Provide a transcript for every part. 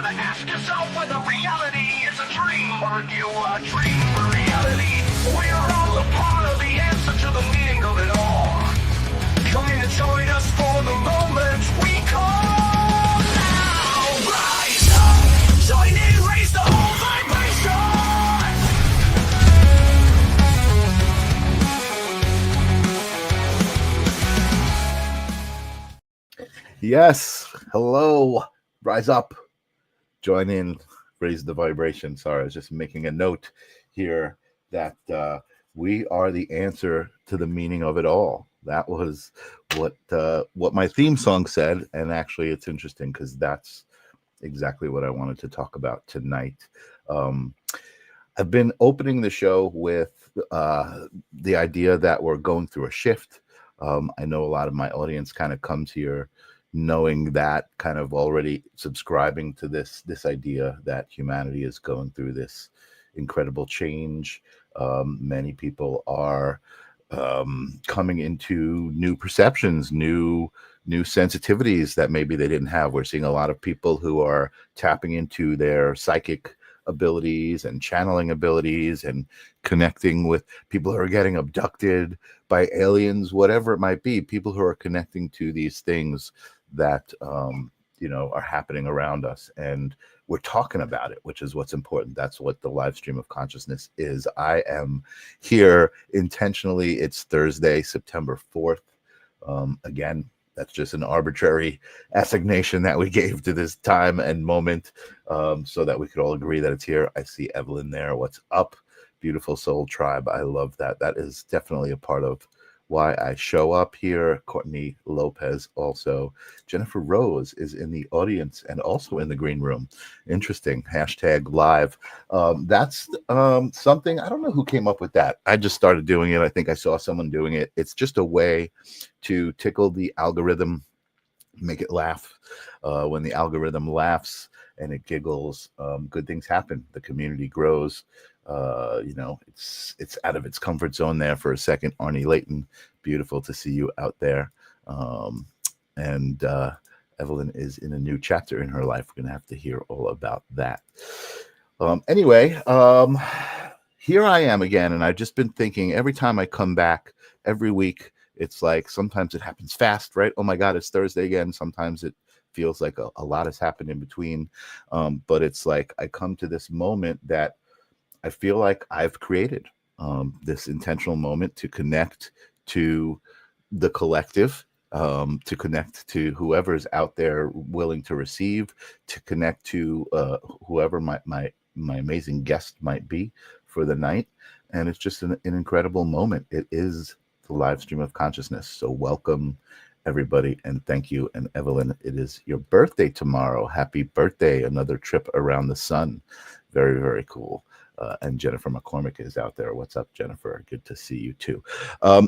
gotta ask yourself whether reality is a dream or you a dream for reality. We are all a part of the answer to the meaning of it all. Come in and join us for the moment we call now. Rise up, join in, raise the whole vibration. Yes, hello, rise up, join in, raise the vibration. Sorry, I was just making a note here that we are the answer to the meaning of it all. That was what my theme song said, and actually it's interesting because that's exactly what I wanted to talk about tonight. I've been opening the show with the idea that we're going through a shift. I know a lot of my audience kind of comes here knowing that, kind of already subscribing to this idea that humanity is going through this incredible change. Many people are coming into new perceptions, new sensitivities that maybe they didn't have. We're seeing a lot of people who are tapping into their psychic abilities and channeling abilities and connecting with people who are getting abducted by aliens, whatever it might be, people who are connecting to these things that are happening around us, and we're talking about it, which is what's important. That's what the live stream of consciousness is. I am here intentionally. It's Thursday, September 4th. Again, that's just an arbitrary assignation that we gave to this time and moment, so that we could all agree that it's here. I see Evelyn there. What's up? Beautiful soul tribe. I love that. That is definitely a part of why I show up here. Courtney Lopez also. Jennifer Rose is in the audience and also in the green room. Interesting. Hashtag live. That's something, I don't know who came up with that. I just started doing it. I think I saw someone doing it. It's just a way to tickle the algorithm, make it laugh. When the algorithm laughs and it giggles, good things happen. The community grows. It's out of its comfort zone there for a second. Arnie Layton, beautiful to see you out there. And Evelyn is in a new chapter in her life. We're gonna have to hear all about that. Anyway, here I am again, and I've just been thinking every time I come back every week, it's like sometimes it happens fast, right? Oh my God, it's Thursday again. Sometimes it feels like a lot has happened in between. But it's like I come to this moment that I feel like I've created, this intentional moment to connect to the collective, to connect to whoever's out there willing to receive, to connect to whoever my amazing guest might be for the night. And it's just an incredible moment. It is the live stream of consciousness. So welcome, everybody, and thank you. And Evelyn, it is your birthday tomorrow. Happy birthday. Another trip around the sun. Very, very cool. And Jennifer McCormick is out there. What's up, Jennifer? Good to see you too.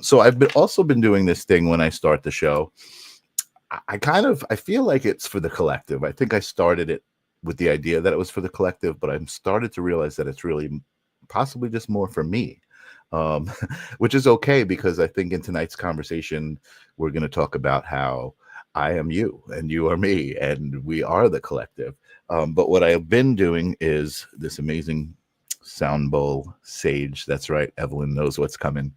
So I've also been doing this thing when I start the show. I feel like it's for the collective. I think I started it with the idea that it was for the collective, but I'm started to realize that it's really possibly just more for me, which is okay, because I think in tonight's conversation, we're going to talk about how I am you and you are me and we are the collective. But what I've been doing is this amazing sound bowl sage. That's right, Evelyn knows what's coming.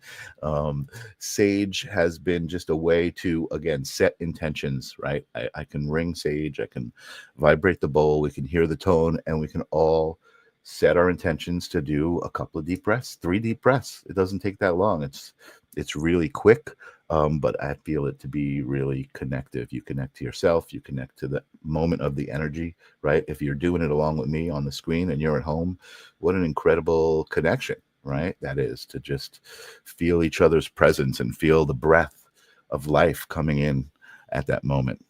Sage has been just a way to, again, set intentions, right? I can ring sage, I can vibrate the bowl, we can hear the tone, and we can all set our intentions to do a couple of deep breaths, 3 deep breaths. It doesn't take that long. It's really quick, but I feel it to be really connective. You connect to yourself, you connect to the moment of the energy, right? If you're doing it along with me on the screen and you're at home, what an incredible connection, right? That is, to just feel each other's presence and feel the breath of life coming in at that moment.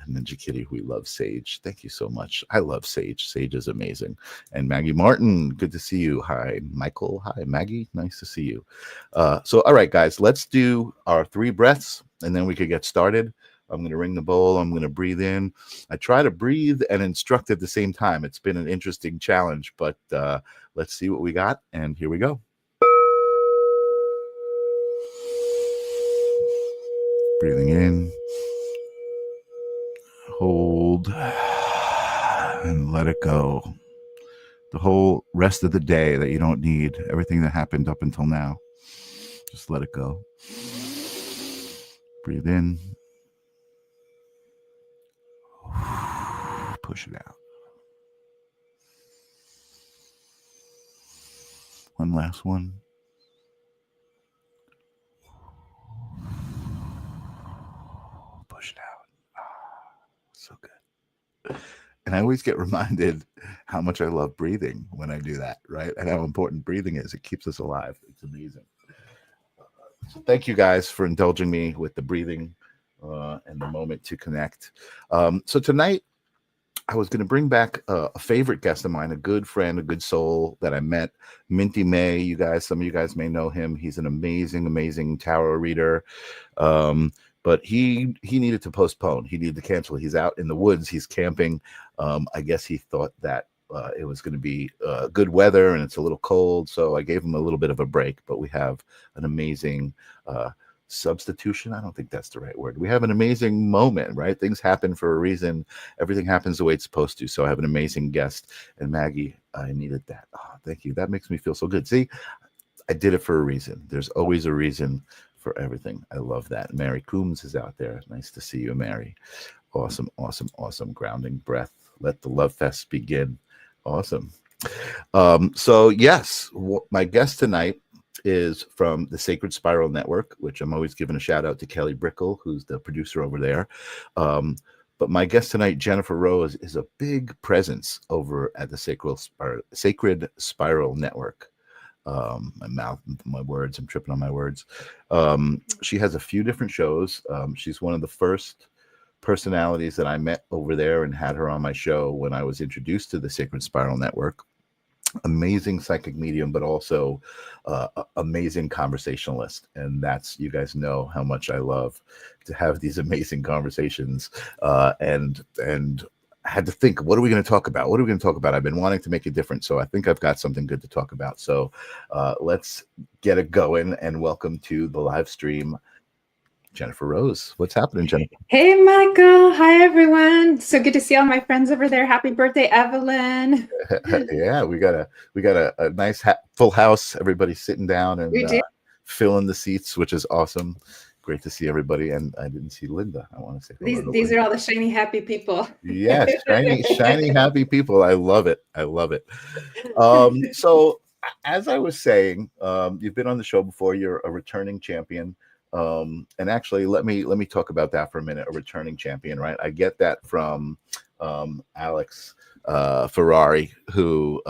Ninja Kitty, we love Sage. Thank you so much. I love Sage. Sage is amazing. And Maggie Martin, good to see you. Hi, Michael. Hi, Maggie. Nice to see you. So, all right, guys, let's do our 3 breaths, and then we could get started. I'm going to ring the bowl. I'm going to breathe in. I try to breathe and instruct at the same time. It's been an interesting challenge, but let's see what we got. And here we go. Breathing in. Hold and let it go. The whole rest of the day that you don't need, everything that happened up until now, just let it go. Breathe in. Push it out. One last one. Push it out. So good. And I always get reminded how much I love breathing when I do that, right? And how important breathing is. It keeps us alive. It's amazing. So thank you guys for indulging me with the breathing and the moment to connect. So tonight, I was going to bring back a favorite guest of mine, a good friend, a good soul that I met, Minty May. You guys, some of you guys may know him. He's an amazing, amazing tarot reader. But he needed to postpone. He needed to cancel. He's out in the woods. He's camping. I guess he thought that it was going to be good weather and it's a little cold. So I gave him a little bit of a break. But we have an amazing substitution. I don't think that's the right word. We have an amazing moment, right? Things happen for a reason. Everything happens the way it's supposed to. So I have an amazing guest. And Maggie, I needed that. Oh, thank you. That makes me feel so good. See, I did it for a reason. There's always a reason for everything. I love that. Mary Coombs is out there. Nice to see you, Mary. Awesome, awesome, awesome. Grounding breath. Let the love fest begin. Awesome. So yes, my guest tonight is from the Sacred Spiral Network, which I'm always giving a shout out to Kelly Brickle, who's the producer over there. But my guest tonight, Jennifer Rose, is a big presence over at the Sacred Spiral Network. My words, I'm tripping on my words. She has a few different shows. She's one of the first personalities that I met over there and had her on my show when I was introduced to the Sacred Spiral Network. Amazing psychic medium, but also amazing conversationalist. And that's, you guys know how much I love to have these amazing conversations. And I had to think, what are we going to talk about? What are we going to talk about? I've been wanting to make it different. So I think I've got something good to talk about. So let's get it going and welcome to the live stream, Jennifer Rose. What's happening, Jennifer? Hey, Michael. Hi, everyone. So good to see all my friends over there. Happy birthday, Evelyn. Yeah, we got a nice full house. Everybody's sitting down and filling the seats, which is awesome. Great to see everybody. And I didn't see Linda. I want to say hello. These are all the shiny, happy people. Yes, shiny, happy people. I love it. I love it. So as I was saying, you've been on the show before. You're a returning champion. And actually, let me talk about that for a minute. A returning champion, right? I get that from Alex Ferrari, who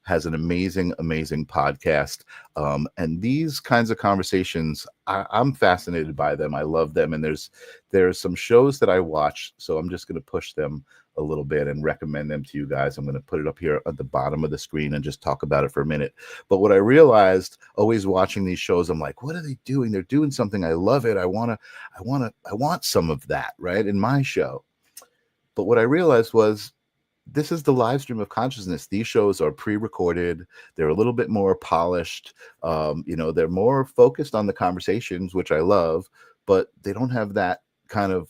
has an amazing podcast. And these kinds of conversations, I'm fascinated by them. I love them. And there's some shows that I watch, so I'm just going to push them a little bit and recommend them to you guys. I'm going to put it up here at the bottom of the screen and just talk about it for a minute. But what I realized always watching these shows, I'm like, what are they doing? They're doing something. I love it. I want some of that, right, in my show. But what I realized was, this is the live stream of consciousness. These shows are pre-recorded. They're a little bit more polished. They're more focused on the conversations, which I love, but they don't have that kind of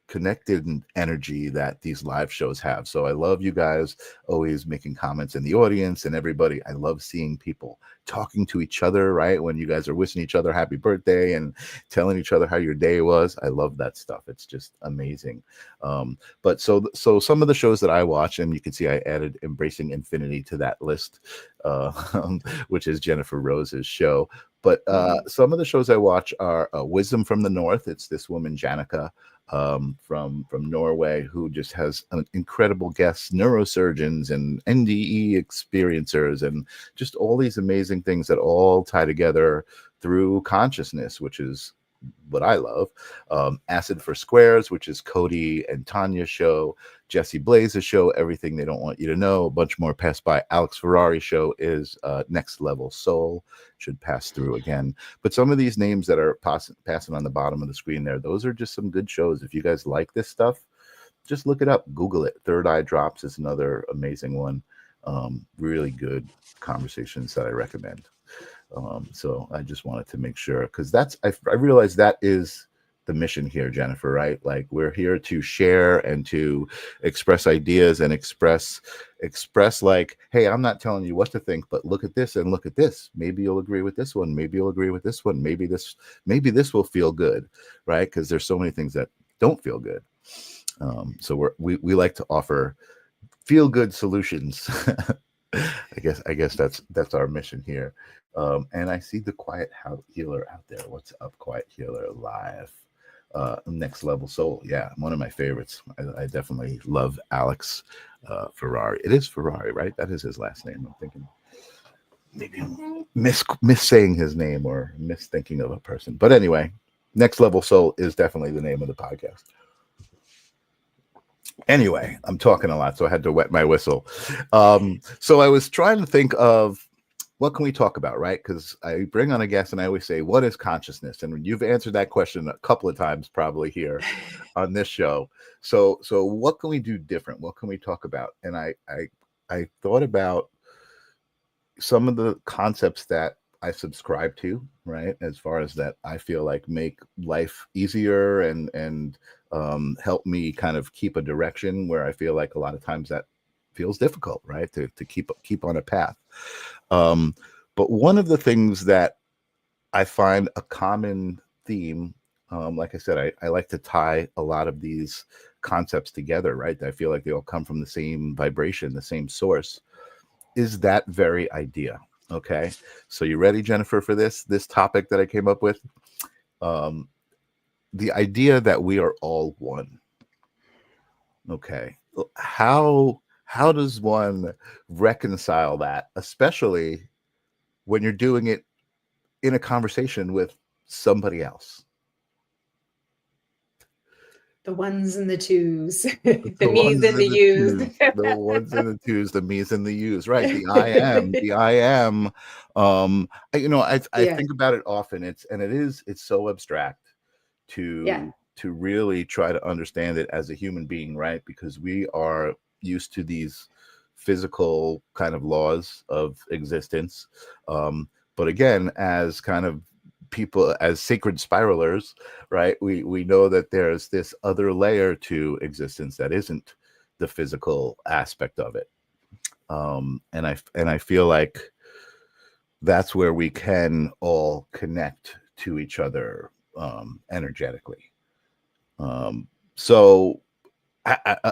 connected energy that these live shows have. So I love you guys always making comments in the audience and everybody. I love seeing people talking to each other, right? When you guys are wishing each other happy birthday and telling each other how your day was. I love that stuff. It's just amazing. But so some of the shows that I watch, and you can see I added Embracing Infinity to that list, which is Jennifer Rose's show. But some of the shows I watch are Wisdom from the North. It's this woman, Janica, from Norway, who just has an incredible guests, neurosurgeons and NDE experiencers, and just all these amazing things that all tie together through consciousness, which is what I love. Acid for Squares, which is Cody and Tanya's show. Jesse Blaze's show, Everything They Don't Want You to Know. A bunch more passed by. Alex Ferrari's show is Next Level Soul. Should pass through again. But some of these names that are passing on the bottom of the screen there, those are just some good shows. If you guys like this stuff, just look it up. Google it. Third Eye Drops is another amazing one. Really good conversations that I recommend. So I just wanted to make sure, because I realized that is the mission here, Jennifer, right? Like we're here to share and to express ideas and express like, hey, I'm not telling you what to think, but look at this and look at this. Maybe you'll agree with this one. Maybe you'll agree with this one. Maybe this will feel good, right? Because there's so many things that don't feel good. So we like to offer feel good solutions. I guess that's our mission here. And I see the Quiet Healer out there. What's up, Quiet Healer live? Next Level Soul. Yeah, one of my favorites. I definitely love Alex Ferrari. It is Ferrari, right? That is his last name. I'm thinking maybe I'm saying his name or misthinking of a person. But anyway, Next Level Soul is definitely the name of the podcast. Anyway, I'm talking a lot, so I had to wet my whistle. So I was trying to think of what can we talk about, right? Because I bring on a guest and I always say, what is consciousness? And you've answered that question a couple of times probably here on this show. So what can we do different? What can we talk about? And I thought about some of the concepts that I subscribe to, right? As far as that I feel like make life easier and help me kind of keep a direction where I feel like a lot of times that feels difficult, right? To keep on a path. But one of the things that I find a common theme, like I said, I like to tie a lot of these concepts together, right? I feel like they all come from the same vibration, the same source, is that very idea. Okay. So you ready, Jennifer, for this topic that I came up with? The idea that we are all one. Okay. How does one reconcile that, especially when you're doing it in a conversation with somebody else? The ones and the twos, the me's and the yous. The ones and the twos, the me's and the yous, right? The I am. I think about it often. It's so abstract to really try to understand it as a human being, right? Because we are used to these physical kind of laws of existence. But again, as kind of people, as sacred spiralers, right, we know that there's this other layer to existence that isn't the physical aspect of it. And I feel like that's where we can all connect to each other energetically. So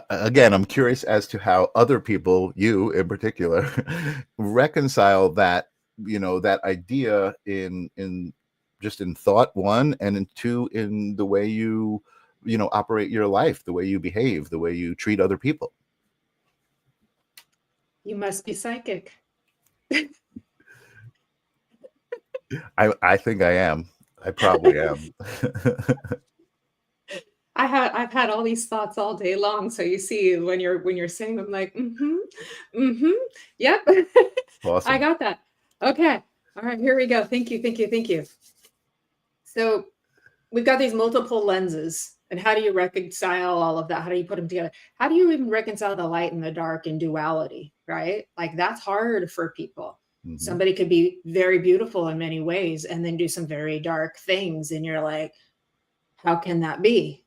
again, I'm curious as to how other people, you in particular, reconcile that, that idea in just in thought, one, and in two, in the way you operate your life, the way you behave, the way you treat other people. You must be psychic. I think I am. I probably am. I've had all these thoughts all day long. So you see, when you're saying them, like, yep. Awesome. I got that. Okay. All right, here we go. Thank you. So we've got these multiple lenses, and how do you reconcile all of that? How do you put them together? How do you even reconcile the light and the dark and duality, right? Like, that's hard for people. Mm-hmm. Somebody could be very beautiful in many ways and then do some very dark things. And you're like, how can that be?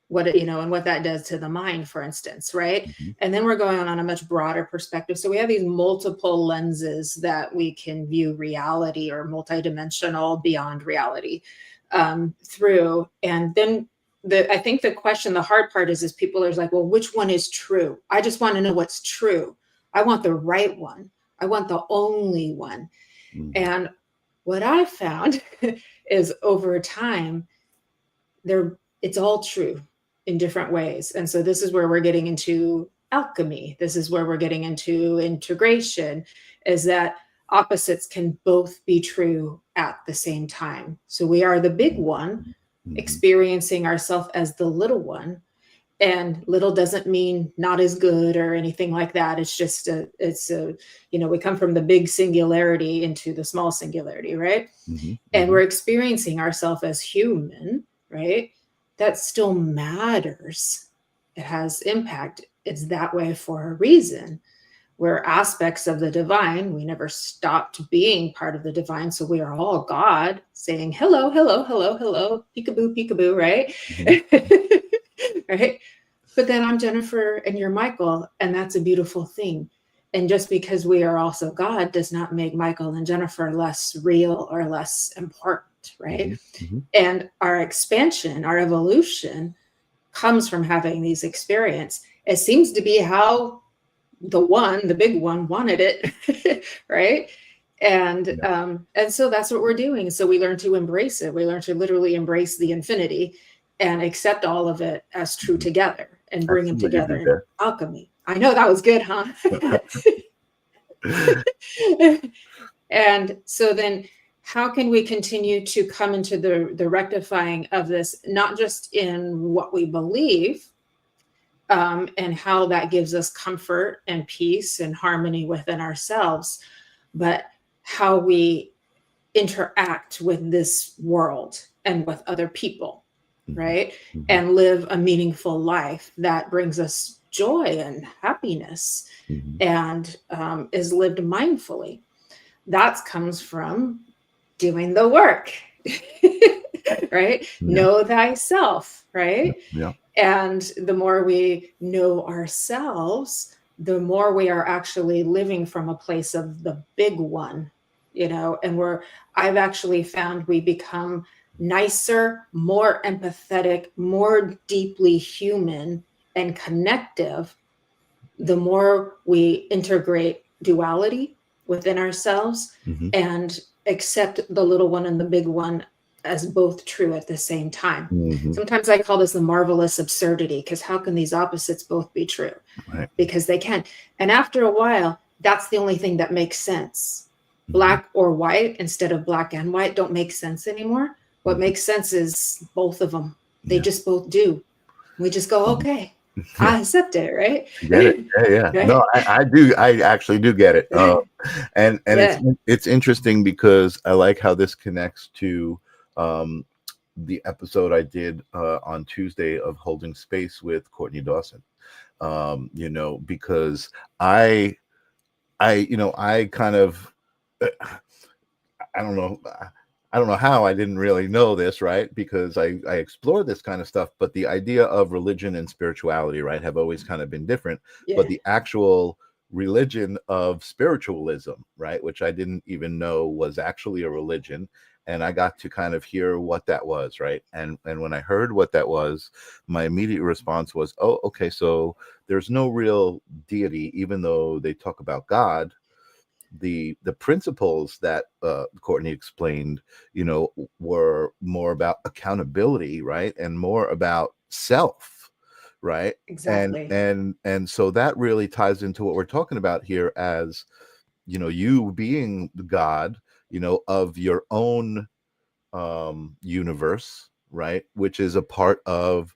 And what that does to the mind, for instance, right? Mm-hmm. And then we're going on a much broader perspective. So we have these multiple lenses that we can view reality, or multidimensional, beyond reality, through. And then I think the hard part is people are like, well, which one is true? I just want to know what's true. I want the right one. I want the only one. Mm-hmm. And what I found is, over time, it's all true in different ways. And so this is where we're getting into alchemy. This is where we're getting into integration, is that opposites can both be true at the same time. So we are the big one, experiencing ourselves as the little one. And little doesn't mean not as good or anything like that. It's just we come from the big singularity into the small singularity, right? Mm-hmm. And we're experiencing ourselves as human, right? That still matters. It has impact. It's that way for a reason. We're aspects of the divine. We never stopped being part of the divine. So we are all God saying, hello, hello, hello, hello, peekaboo, peekaboo, right? Right? But then I'm Jennifer and you're Michael, and that's a beautiful thing. And just because we are also God does not make Michael and Jennifer less real or less important, right? And our expansion, our evolution comes from having these experiences. It seems to be how the big one wanted it, right? And so that's what we're doing. So we learn to embrace it. We learn to literally embrace the infinity and accept all of it as true together and bring them together in alchemy. I know that was good, huh? And so then how can we continue to come into the rectifying of this, not just in what we believe, and how that gives us comfort and peace and harmony within ourselves, but how we interact with this world and with other people, right? And live a meaningful life that brings us joy and happiness and is lived mindfully. That comes from doing the work, right? Know thyself, right? And the more we know ourselves, the more we are actually living from a place of the big one, and I've actually found we become nicer, more empathetic, more deeply human and connective, the more we integrate duality within ourselves and accept the little one and the big one as both true at the same time. Sometimes I call this the marvelous absurdity, because how can these opposites both be true? Right. Because they can. And after a while, that's the only thing that makes sense. Black or white instead of black and white don't make sense anymore. What makes sense is both of them. They just both do. We just go, okay, I accept it, right? Get it? Yeah. Right? No, I do. I actually do get it. And it's interesting because I like how this connects to the episode I did on Tuesday of Holding Space with Courtney Dawson. Because I kind of, I don't know how I didn't really know this, right? Because I explore this kind of stuff, but the idea of religion and spirituality, right, have always kind of been different. But the actual religion of spiritualism, right, which I didn't even know was actually a religion, and I got to kind of hear what that was, right? And when I heard what that was, my immediate response was, oh, okay, so there's no real deity, even though they talk about God. The principles that Courtney explained, were more about accountability, right, and more about self, right? Exactly. And so that really ties into what we're talking about here, as you being the God, of your own universe, right, which is a part of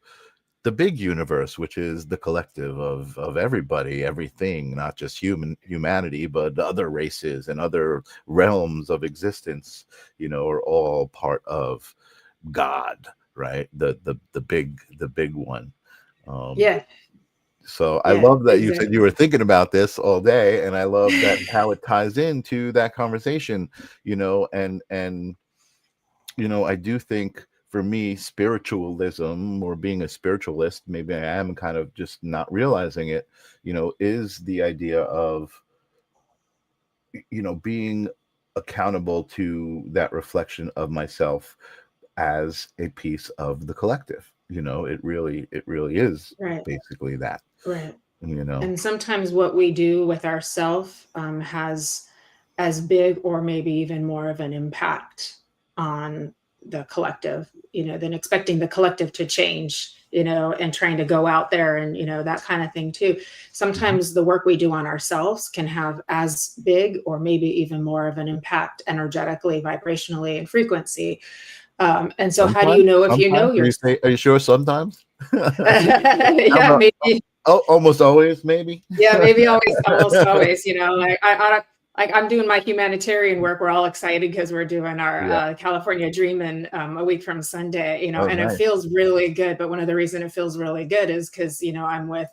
the big universe, which is the collective of everybody, everything, not just humanity, but other races and other realms of existence, are all part of God, right? The big one. So I love that you said you were thinking about this all day, and I love that how it ties into that conversation, and I do think, for me, spiritualism, or being a spiritualist, maybe I am kind of just not realizing it, is the idea of, being accountable to that reflection of myself as a piece of the collective. It really is basically that. Right. And sometimes what we do with ourself has as big or maybe even more of an impact on the collective, than expecting the collective to change, and trying to go out there and, that kind of thing too. Sometimes the work we do on ourselves can have as big or maybe even more of an impact energetically, vibrationally, and frequency. And so how do you know if you know yourself? Are you sure sometimes? Yeah, maybe. Oh, almost always, maybe. Yeah, maybe always, almost always. Like I'm doing my humanitarian work. We're all excited because we're doing our California Dreamin' a week from Sunday. And nice. It feels really good. But one of the reasons it feels really good is because I'm with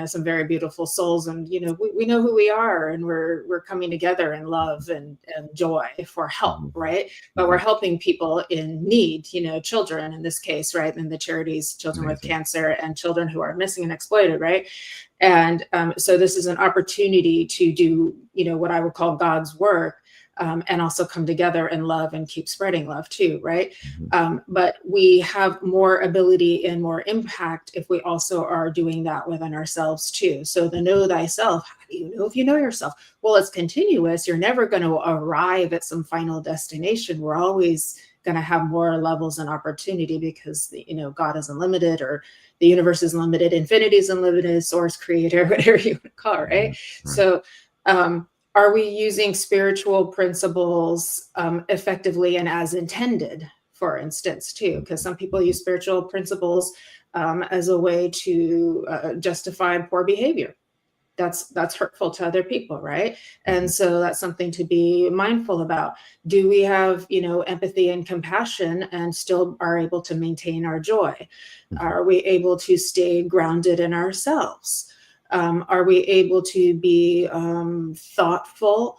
some very beautiful souls, and we know who we are, and we're coming together in love and joy for help, right? But we're helping people in need, children in this case, right? And the charities, children with cancer and children who are missing and exploited, right? And so this is an opportunity to do, what I would call God's work, and also come together in love and keep spreading love too, right? But we have more ability and more impact if we also are doing that within ourselves too. So the know thyself, how do you know if you know yourself? Well, it's continuous. You're never going to arrive at some final destination. We're always going to have more levels and opportunity because, God is unlimited, or the universe is limited, infinity is unlimited, source, creator, whatever you want to call it, right? So, are we using spiritual principles effectively and as intended, for instance, too? Because some people use spiritual principles as a way to justify poor behavior. That's hurtful to other people, right? And so that's something to be mindful about. Do we have, empathy and compassion and still are able to maintain our joy? Are we able to stay grounded in ourselves? Are we able to be thoughtful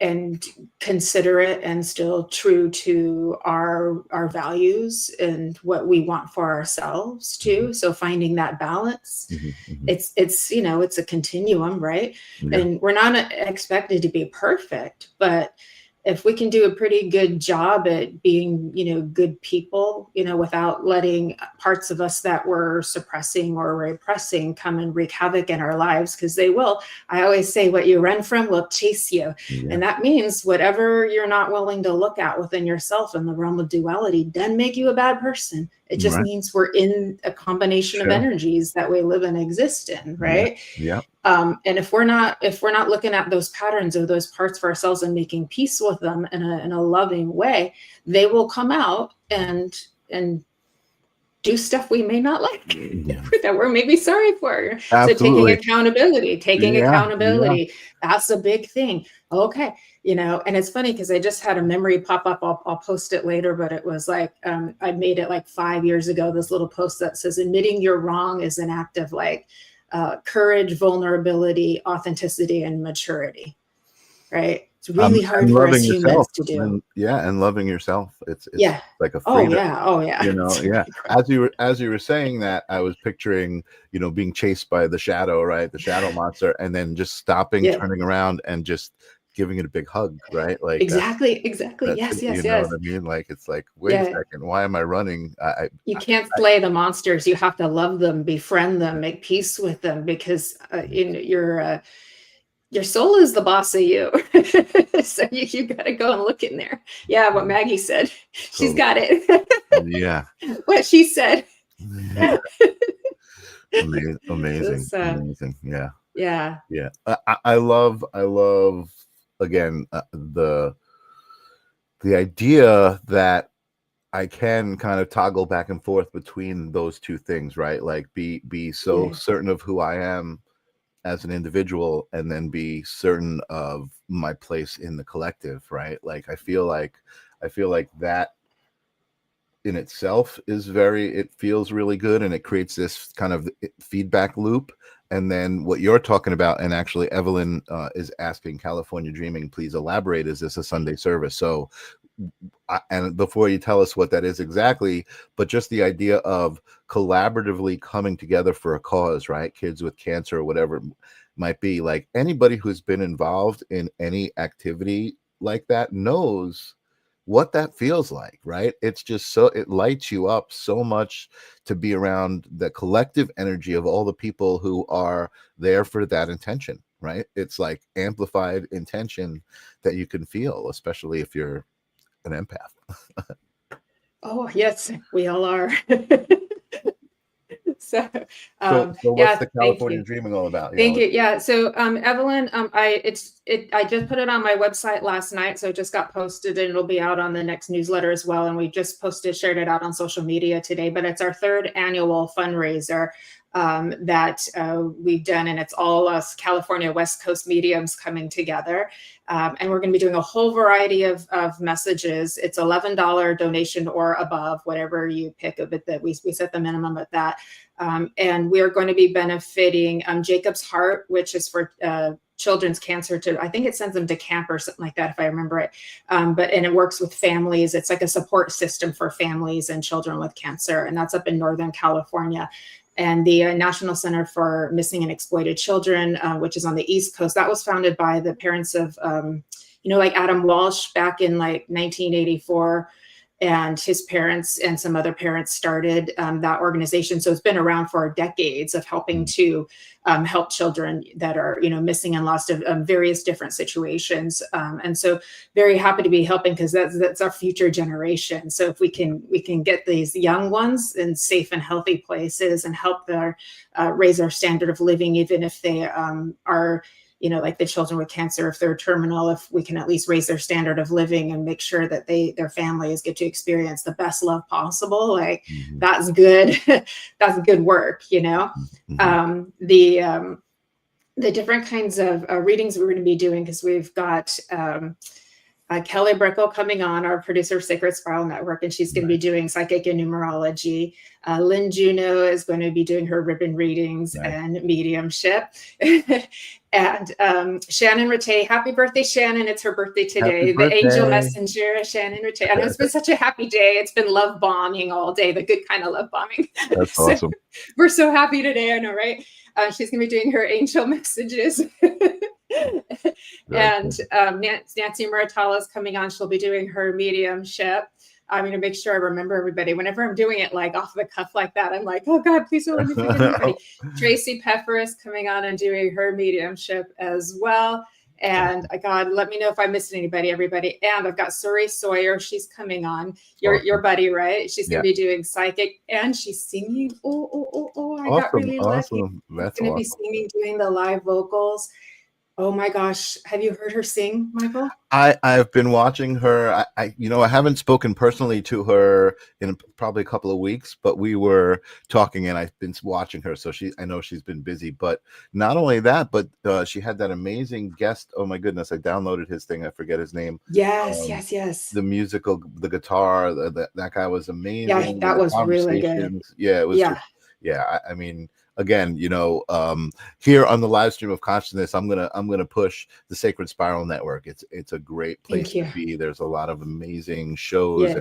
and considerate and still true to our values and what we want for ourselves too? So finding that balance, it's it's a continuum, right? And we're not expected to be perfect, but if we can do a pretty good job at being, good people, without letting parts of us that we're suppressing or repressing come and wreak havoc in our lives, because they will. I always say what you run from will chase you. And that means whatever you're not willing to look at within yourself in the realm of duality doesn't make you a bad person. It just means we're in a combination of energies that we live and exist in, right? And if we're not looking at those patterns or those parts of ourselves and making peace with them in a loving way, they will come out and do stuff we may not like, that we're maybe sorry for. Absolutely. So taking accountability, that's a big thing. Okay. And it's funny because I just had a memory pop up. I'll post it later, but it was like, I made it like 5 years ago, this little post that says admitting you're wrong is an act of courage, vulnerability, authenticity, and maturity, right? It's really hard for us humans to do. And loving yourself. It's like a freedom. As you were saying that, I was picturing, being chased by the shadow, right? The shadow monster, and then just stopping, turning around, and just giving it a big hug, right? Like exactly. Yes. You know what I mean? Like, it's like, wait a second, why am I running? You can't slay the monsters. You have to love them, befriend them, make peace with them, because your soul is the boss of you. So you got to go and look in there. Yeah, what Maggie said. She's got it. What she said. Amazing. Yeah. I love again the idea that I can kind of toggle back and forth between those two things, right? Like be so certain of who I am as an individual, and then be certain of my place in the collective, right? Like I feel like that in itself it feels really good, and it creates this kind of feedback loop. And then what you're talking about, and actually Evelyn is asking, California Dreaming, please elaborate, is this a Sunday service? So and before you tell us what that is exactly, but just the idea of collaboratively coming together for a cause, right? Kids with cancer or whatever it might be. Like anybody who's been involved in any activity like that knows what that feels like, right? It's just it lights you up so much to be around the collective energy of all the people who are there for that intention, right? It's like amplified intention that you can feel, especially if you're an empath. Oh, yes, we all are. So what's the California Dreaming all about? Thank you. Yeah. So Evelyn, I just put it on my website last night, so it just got posted, and it'll be out on the next newsletter as well. And we just shared it out on social media today. But it's our 3rd annual fundraiser that we've done, and it's all us California West Coast mediums coming together. And we're going to be doing a whole variety of messages. It's $11 donation or above, whatever you pick of it, that we set the minimum at that. And we're going to be benefiting Jacob's Heart, which is for children's cancer. I think it sends them to camp or something like that, if I remember it. And it works with families. It's like a support system for families and children with cancer, and that's up in Northern California. And the National Center for Missing and Exploited Children, which is on the East Coast, that was founded by the parents of, like Adam Walsh back in like 1984. And his parents and some other parents started that organization. So it's been around for decades of helping to help children that are, missing and lost of various different situations. And so very happy to be helping, because that's our future generation. So if we can get these young ones in safe and healthy places and help their raise our standard of living, even if they are, like the children with cancer, if they're terminal, if we can at least raise their standard of living and make sure that their families get to experience the best love possible, like that's good. That's good work, The different kinds of readings we're going to be doing, because we've got Kelly Brickle coming on, our producer of Sacred Spiral Network, and she's going to be doing psychic and numerology. Lynn Juno is going to be doing her ribbon readings and mediumship. And Shannon Rattay, happy birthday, Shannon. It's her birthday today. The angel messenger, Shannon Rattay. I know it's been such a happy day. It's been love bombing all day, the good kind of love bombing. That's awesome. We're so happy today. I know, right? She's going to be doing her angel messages. And Nancy Muratala is coming on. She'll be doing her mediumship. I'm going to make sure I remember everybody. Whenever I'm doing it like off the cuff like that, I'm like, oh God, please don't let me forget anybody. Tracy Peffer is coming on and doing her mediumship as well. And God, let me know if I missed anybody, everybody. And I've got Suri Sawyer. She's coming on. Your buddy, right? She's going to be doing psychic, and she's singing. I got really lucky. That's going to be singing, doing the live vocals. Oh my gosh. Have you heard her sing, Michael? I've been watching her. I haven't spoken personally to her in probably a couple of weeks, but we were talking and I've been watching her. So I know she's been busy, but not only that, but she had that amazing guest. Oh my goodness. I downloaded his thing. I forget his name. Yes. The musical, the guitar, that guy was amazing. Yeah, that was really good. Yeah, it was. Yeah. I mean, again, here on the live stream of consciousness, I'm gonna push the Sacred Spiral Network. It's a great place to be. There's a lot of amazing shows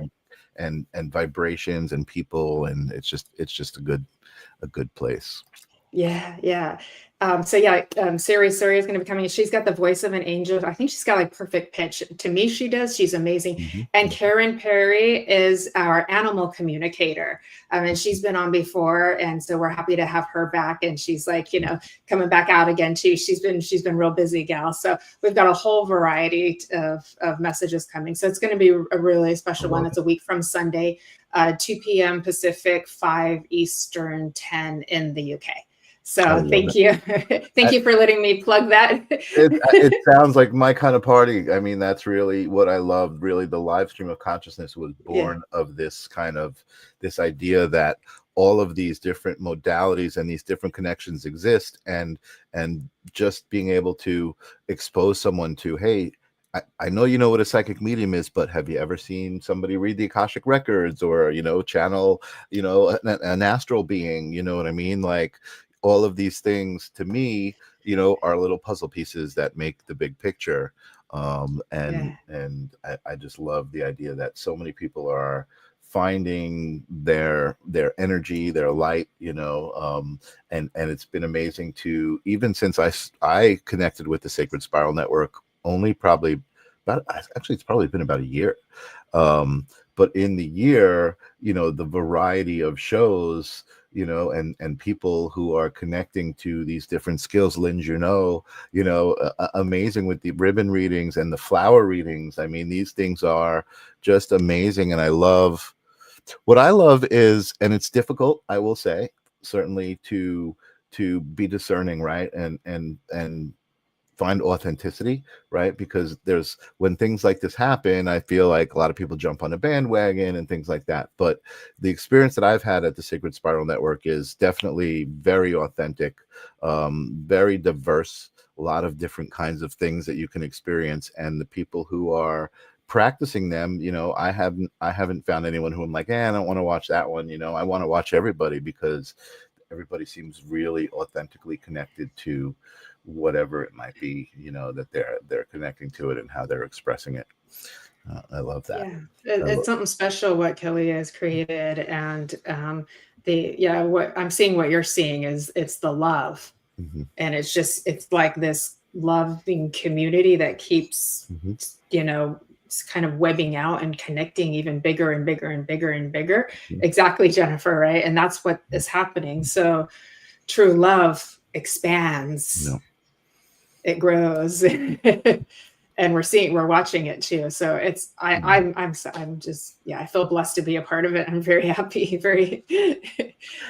and vibrations and people, and it's just a good place. Yeah. Suri is going to be coming. She's got the voice of an angel. I think she's got like perfect pitch. To me, she does. She's amazing. And Karen Perry is our animal communicator. And she's been on before, and so we're happy to have her back. And she's like, coming back out again too. She's been real busy gal. So we've got a whole variety of messages coming. So it's going to be a really special one. It's a week from Sunday, 2 p.m. Pacific, 5 Eastern, 10 in the UK. So thank you. Thank you for letting me plug that. It sounds like my kind of party. I mean, that's really what I love. Really, the live stream of consciousness was born of this idea that all of these different modalities and these different connections exist, and just being able to expose someone to, hey, I know you know what a psychic medium is, but have you ever seen somebody read the Akashic records or, channel, an astral being, you know what I mean? Like, all of these things to me, are little puzzle pieces that make the big picture. And I just love the idea that so many people are finding their energy, their light, and it's been amazing to, even since I connected with the Sacred Spiral Network, only probably it's probably been about a year. But in the year, the variety of shows, and people who are connecting to these different skills. Lynn Juno, amazing with the ribbon readings and the flower readings. I mean, these things are just amazing. And what I love is, and it's difficult, I will say, certainly to be discerning, right? And find authenticity, right? Because when things like this happen, I feel like a lot of people jump on a bandwagon and things like that. But the experience that I've had at the Sacred Spiral Network is definitely very authentic, very diverse, a lot of different kinds of things that you can experience. And the people who are practicing them, I haven't found anyone who I'm like, I don't want to watch that one. I want to watch everybody, because everybody seems really authentically connected to whatever it might be, that they're connecting to it and how they're expressing it. I love that. Yeah, it's something special what Kelly has created, and what I'm seeing, what you're seeing is it's the love, and it's like this loving community that keeps kind of webbing out and connecting even bigger and bigger and bigger and bigger. Exactly, Jennifer, right? And that's what is happening. So true love expands. It grows. And we're watching it too. So I'm just, I feel blessed to be a part of it. I'm very happy,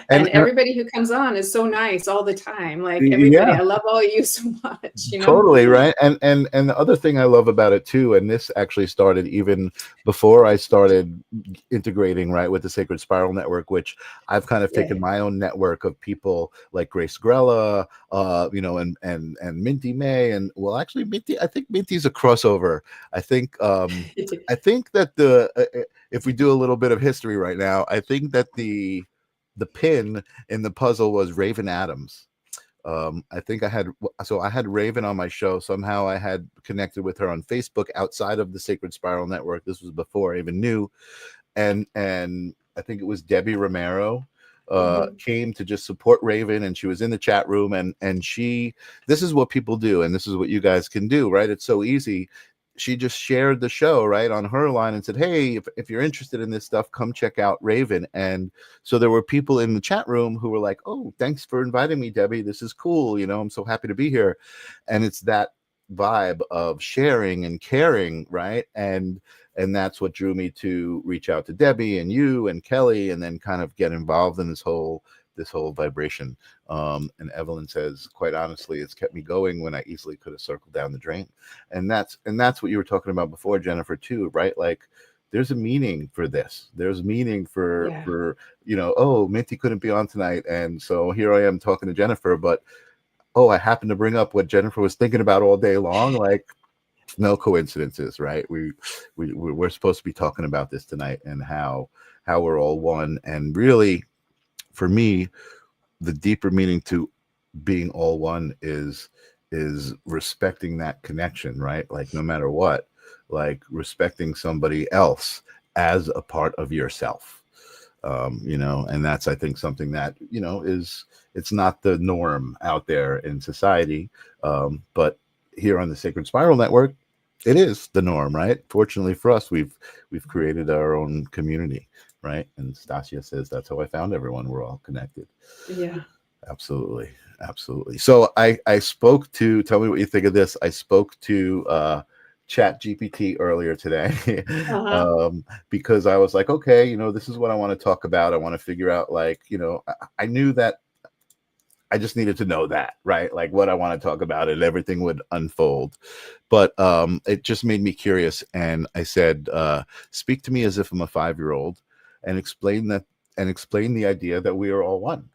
and everybody who comes on is so nice all the time. Like everybody, I love all of you so much. Totally, right. And the other thing I love about it too, and this actually started even before I started integrating with the Sacred Spiral Network, which I've kind of taken my own network of people like Grace Grella, and Minty May, and well, actually I think Minty's a crossover. I think that if we do a little bit of history right now, I think that the pin in the puzzle was Raven Adams. I think I had Raven on my show. Somehow I had connected with her on Facebook outside of the Sacred Spiral Network. This was before I even knew, and I think it was Debbie Romero came to just support Raven, and she was in the chat room, and this is what people do, and this is what you guys can do, right? It's so easy. She just shared the show right on her line and said, hey, if you're interested in this stuff, come check out Raven. And so there were people in the chat room who were like, oh, thanks for inviting me, Debbie, this is cool, I'm so happy to be here. And it's that vibe of sharing and caring, right? And that's what drew me to reach out to Debbie and you and Kelly, and then kind of get involved in this whole vibration. And Evelyn says, quite honestly, it's kept me going when I easily could have circled down the drain. And that's what you were talking about before, Jennifer, too, right? Like there's a meaning for this. There's meaning for oh, Minty couldn't be on tonight, and so here I am talking to Jennifer, but oh, I happened to bring up what Jennifer was thinking about all day long. Like no coincidences, right? We're supposed to be talking about this tonight, and how we're all one. And really, for me, the deeper meaning to being all one is respecting that connection, right? Like no matter what, like respecting somebody else as a part of yourself. And that's, I think, something that it's not the norm out there in society, but here on the Sacred Spiral Network, it is the norm, right? Fortunately for us, we've created our own community, right? And Stasia says that's how I found everyone. We're all connected. Yeah, absolutely. So I spoke to, tell me what you think of this. I spoke to Chat GPT earlier today because I was like, okay, this is what I want to talk about. I want to figure out, like, I knew that I just needed to know that, right? Like what I want to talk about, and everything would unfold. But it just made me curious. And I said, speak to me as if I'm a 5-year-old and explain the idea that we are all one.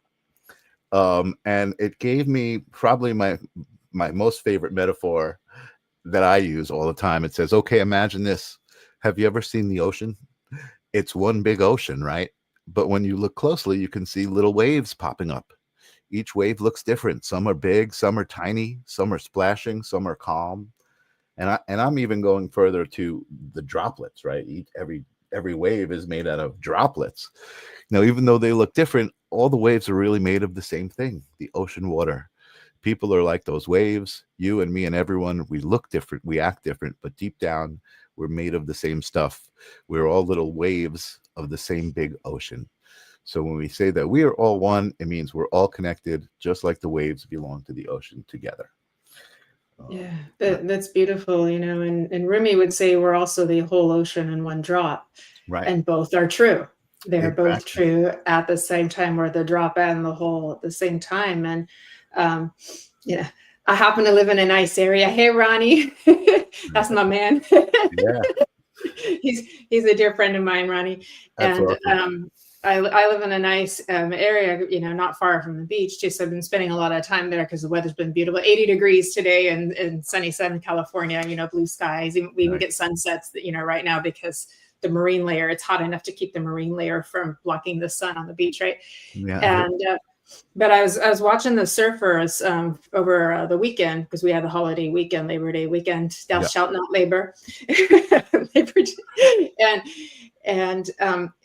And it gave me probably my most favorite metaphor that I use all the time. It says, okay, imagine this. Have you ever seen the ocean? It's one big ocean, right? But when you look closely, you can see little waves popping up. Each wave looks different. Some are big, some are tiny, some are splashing, some are calm. And I'm even going further to the droplets, right? Every wave is made out of droplets. Now, even though they look different, all the waves are really made of the same thing, the ocean water. People are like those waves. You and me and everyone, we look different, we act different, but deep down, we're made of the same stuff. We're all little waves of the same big ocean. So when we say that we are all one, it means we're all connected, just like the waves belong to the ocean together. Yeah, that's beautiful, and Rumi would say we're also the whole ocean in one drop. Right. And both are true. They're Exactly. both true at the same time. We're the drop and the whole at the same time. And I happen to live in a nice area. Hey, Ronnie, that's my man. Yeah. He's a dear friend of mine, Ronnie. That's and awesome. I live in a nice area, not far from the beach too. So I've been spending a lot of time there because the weather's been beautiful. 80 degrees today in sunny Southern California, blue skies. We even get sunsets, right now because the marine layer, it's hot enough to keep the marine layer from blocking the sun on the beach, right? Yeah. And But I was watching the surfers over the weekend, because we had the holiday weekend, Labor Day weekend. Thou shalt not labor. Labor Day. And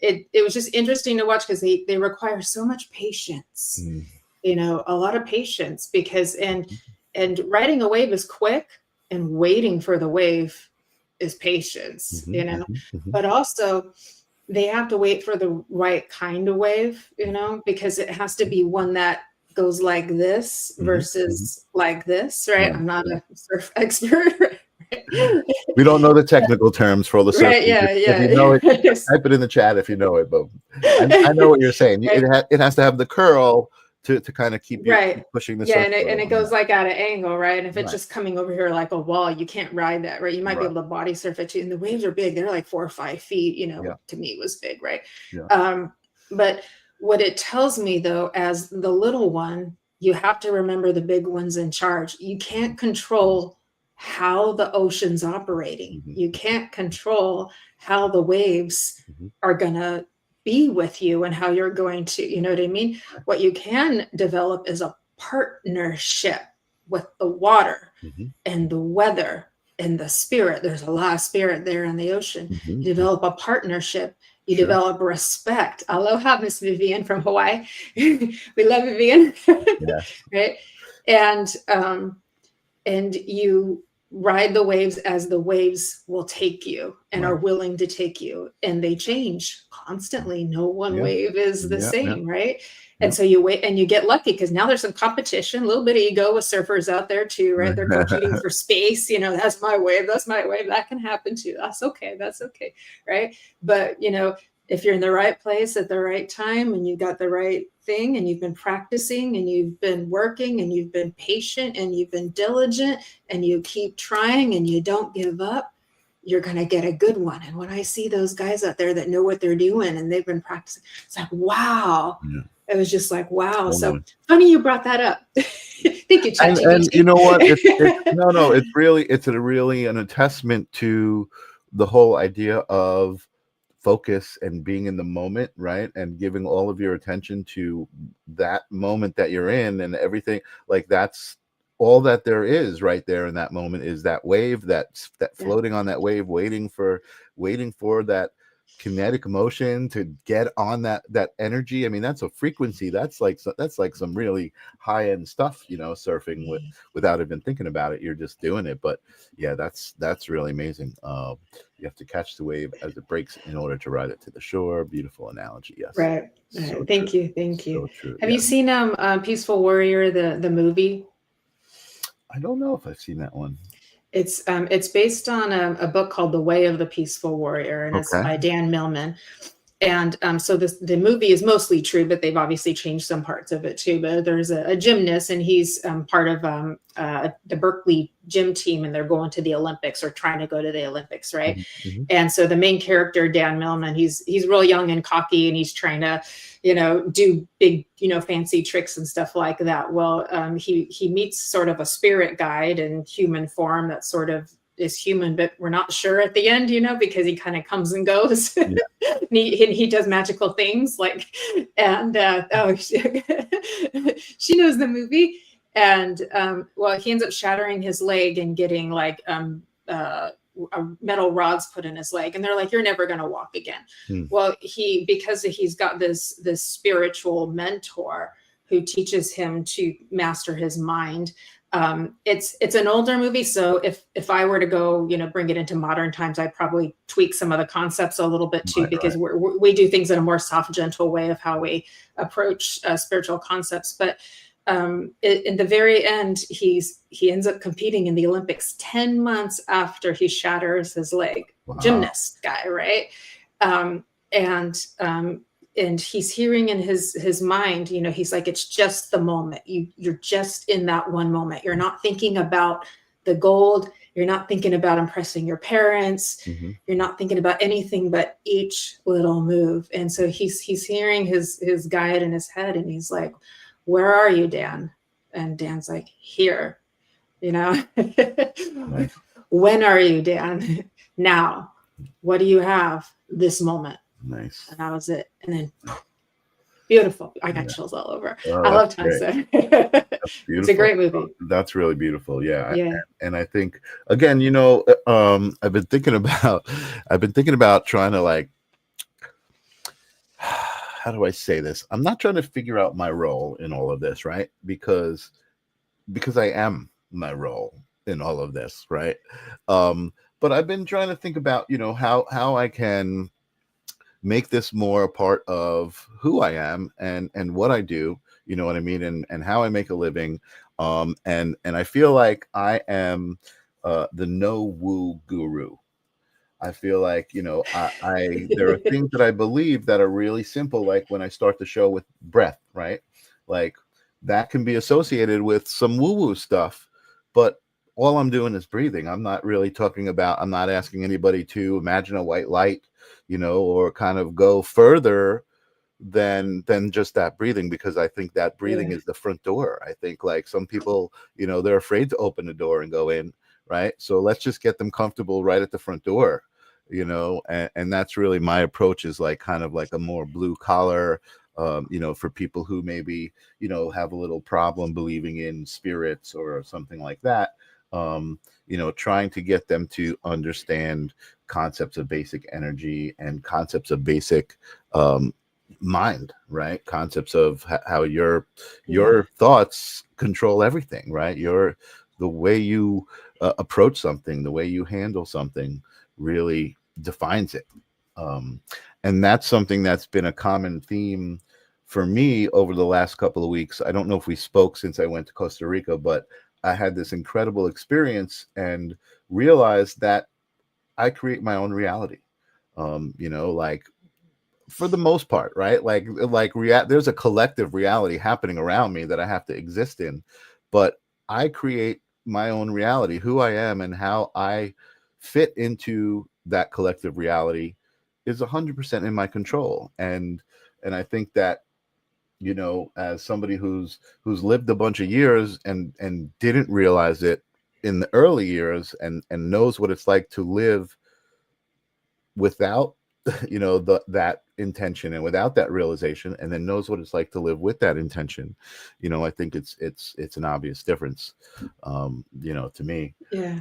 it was just interesting to watch, because they require so much patience. You know, a lot of patience, because and riding a wave is quick, and waiting for the wave is patience. You know, but also they have to wait for the right kind of wave, you know, because it has to be one that goes like this versus like this, right? I'm not a surf expert. We don't know the technical terms for all the surfers. Right, yeah. If you know it, type it in the chat if you know it. But I know what you're saying. It has to have the curl to kind of keep you keep pushing the surf. And it goes like at an angle, right? And if it's just coming over here like a wall, you can't ride that, right? You might be able to body surf it too. And the waves are big; they're like 4 or 5 feet. You know, to me, it was big, right? But what it tells me, though, as the little one, you have to remember the big one's in charge. You can't control how the ocean's operating. You can't control how the waves are gonna be with you and how you're going to, you know what I mean? What you can develop is a partnership with the water and the weather and the spirit. There's a lot of spirit there in the ocean. You develop a partnership. You develop respect. Aloha, Miss Vivian from Hawaii. We love Vivian. Right? And you ride the waves as the waves will take you and are willing to take you, and they change constantly. No one wave is the same, right? And so you wait and you get lucky, because now there's some competition, a little bit of ego with surfers out there too, right? They're competing for space. You know, that's my wave. That's my wave. That can happen too. That's okay. That's okay. Right. But, you know, if you're in the right place at the right time, and you got the right thing, and you've been practicing, and you've been working, and you've been patient, and you've been diligent, and you keep trying, and you don't give up, you're going to get a good one. And when I see those guys out there that know what they're doing and they've been practicing, it's like, wow. It was just like, wow. So funny you brought that up. Thank you, ChatGPT. And you know what? It's really an attestment to the whole idea of focus and being in the moment, right? And giving all of your attention to that moment that you're in, and everything. Like, that's all that there is right there in that moment, is that wave, that floating on that wave, waiting for that kinetic motion to get on that energy. I mean, that's a frequency. That's like some really high-end stuff, you know, surfing without even thinking about it. You're just doing it. But yeah, that's really amazing. You have to catch the wave as it breaks in order to ride it to the shore. Beautiful analogy. Yes. Right. So Thank true. you. Thank you. So true. Have you seen Peaceful Warrior, the movie? I don't know if I've seen that one. It's based on a book called The Way of the Peaceful Warrior, and it's by Dan Millman. And so the movie is mostly true, but they've obviously changed some parts of it too. But there's a gymnast, and he's part of the Berkeley gym team, and they're going to the Olympics, or trying to go to the Olympics, right? And so the main character, Dan Millman, he's real young and cocky, and he's trying to, you know, do big, you know, fancy tricks and stuff like that. Well, he meets sort of a spirit guide in human form that sort of is human, but we're not sure at the end, you know, because he kind of comes and goes. And he does magical things, like, and she knows the movie. And well, he ends up shattering his leg and getting like metal rods put in his leg, and they're like, you're never going to walk again. Well, because he's got this spiritual mentor who teaches him to master his mind. It's an older movie, so if I were to go, you know, bring it into modern times, I'd probably tweak some of the concepts a little bit too, because we do things in a more soft, gentle way of how we approach spiritual concepts. But in the very end, he ends up competing in the Olympics 10 months after he shatters his leg. Gymnast guy, right? And he's hearing in his mind, you know, he's like, it's just the moment. You're just in that one moment. You're not thinking about the gold. You're not thinking about impressing your parents. You're not thinking about anything but each little move. And so he's hearing his guide in his head, and he's like, where are you, Dan? And Dan's like, here, you know. When are you, Dan? Now. What do you have? This moment. Nice. And that was it. And then Beautiful. I got Yeah. chills all over. Oh, I that's love great. Tyson. That's It's a beautiful. great movie. That's really beautiful. Yeah. Yeah. And I think, again, I've been thinking about trying to, like, how do I say this? I'm not trying to figure out my role in all of this, right? Because I am my role in all of this, right? But I've been trying to think about, how I can make this more a part of who I am and what I do, you know what I mean, and how I make a living. And I feel like I am the no woo guru. I feel like, I there are things that I believe that are really simple, like when I start the show with breath, right? Like, that can be associated with some woo-woo stuff, but all I'm doing is breathing. I'm not really I'm not asking anybody to imagine a white light, or kind of go further than just that breathing, because I think that breathing Yeah. is the front door. I think, like, some people, they're afraid to open the door and go in, right? So let's just get them comfortable right at the front door, and that's really my approach, is like kind of like a more blue collar, for people who maybe, have a little problem believing in spirits or something like that. Trying to get them to understand concepts of basic energy and concepts of basic mind, right? Concepts of how your Yeah. thoughts control everything, right? The way you approach something, the way you handle something, really defines it. And that's something that's been a common theme for me over the last couple of weeks. I don't know if we spoke since I went to Costa Rica, but I had this incredible experience and realized that I create my own reality. Like, for the most part, right? There's a collective reality happening around me that I have to exist in, but I create my own reality. Who I am and how I fit into that collective reality is 100% in my control. And I think that, as somebody who's lived a bunch of years and didn't realize it in the early years, and knows what it's like to live without that intention and without that realization, and then knows what it's like to live with that intention, I think it's an obvious difference, to me. Yeah.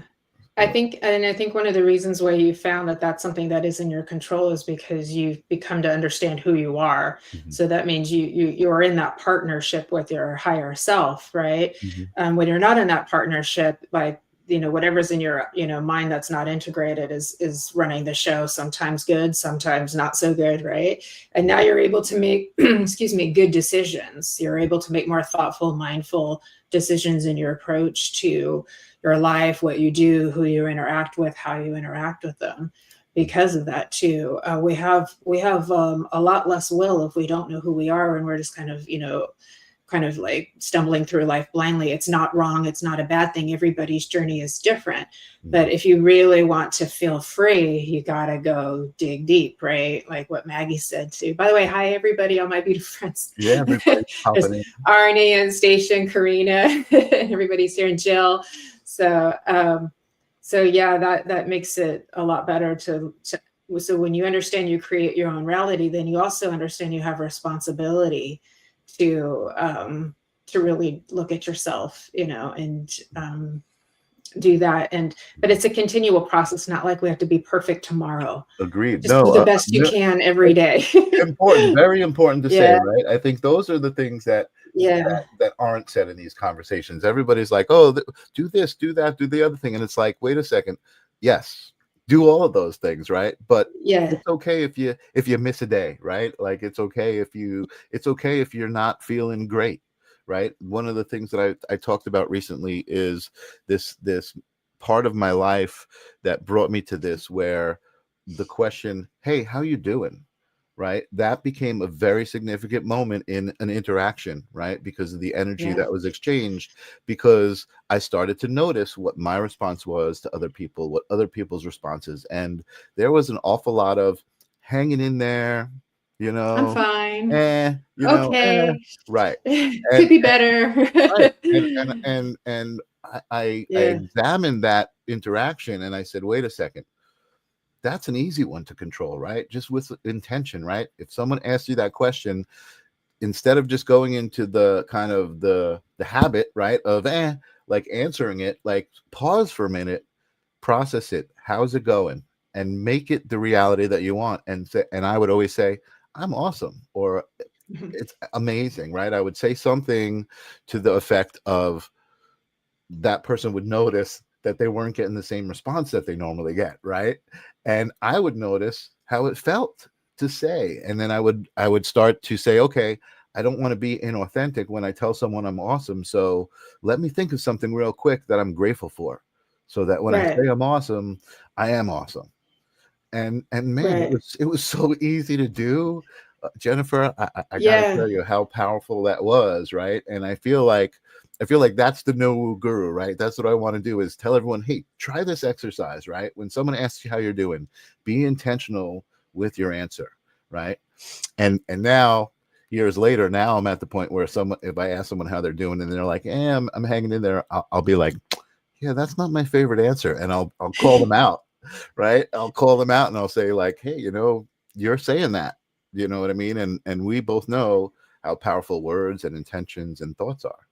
I So, think, and I think one of the reasons why you found that that's something that is in your control is because you've become to understand who you are. mhm, So that means you're in that partnership with your higher self, right? mhm, When you're not in that partnership, like, whatever's in your mind that's not integrated is running the show. Sometimes good, sometimes not so good, right? And now you're able to make excuse me, good decisions. You're able to make more thoughtful, mindful decisions in your approach to your life, what you do, who you interact with, how you interact with them. Because of that too, we have a lot less will if we don't know who we are, and we're just kind of like stumbling through life blindly. It's not wrong. It's not a bad thing. Everybody's journey is different. But mhm. if you really want to feel free, you got to go dig deep, right? Like what Maggie said too. By the way, hi, everybody, all my beautiful friends. Yeah, everybody's There's popping in. Arnie and Station, Karina, everybody's here, and Jill. So, so yeah, that makes it a lot better so when you understand you create your own reality, then you also understand you have responsibility to really look at yourself, and do that. But it's a continual process, not like we have to be perfect tomorrow. Agreed. Just do No, the best you no, can every day. important, very important to say, Yeah, right? I think those are the things that yeah, aren't said in these conversations. Everybody's like, oh, do this, do that, do the other thing, and it's like, wait a second. Yes, do all of those things, right? But yeah, it's okay if you miss a day, right? Like, it's okay if you're not feeling great, right? One of the things that I talked about recently is this part of my life that brought me to this, where the question, hey, how you doing, right? That became a very significant moment in an interaction, right? Because of the energy yeah. that was exchanged, because I started to notice what my response was to other people, what other people's responses. And there was an awful lot of hanging in there, you I'm know, fine. eh, Okay. right. Could And, be better. right. And I Yeah, examined that interaction and I said, wait a second, that's an easy one to control, right? Just with intention, right? If someone asks you that question, instead of just going into the kind of the habit, right, of like answering it, like pause for a minute, process it. How's it going? And make it the reality that you want. And say, and I would always say, I'm awesome, or it's amazing, right? I would say something to the effect of, that person would notice that they weren't getting the same response that they normally get, right? And I would notice how it felt to say, and then I would start to say, okay, I don't want to be inauthentic when I tell someone I'm awesome, so let me think of something real quick that I'm grateful for, so that when I say I'm awesome, I am awesome. And man, it was so easy to do. Jennifer, I gotta tell you how powerful that was, right? And I feel like that's the no guru, right? That's what I want to do, is tell everyone, hey, try this exercise, right? When someone asks you how you're doing, be intentional with your answer, right? And now, years later, now I'm at the point where if I ask someone how they're doing and they're like, I'm hanging in there, I'll be like, yeah, that's not my favorite answer, and I'll call them out, right? I'll call them out and I'll say, like, hey, you're saying that, you know what I mean? And we both know how powerful words and intentions and thoughts are.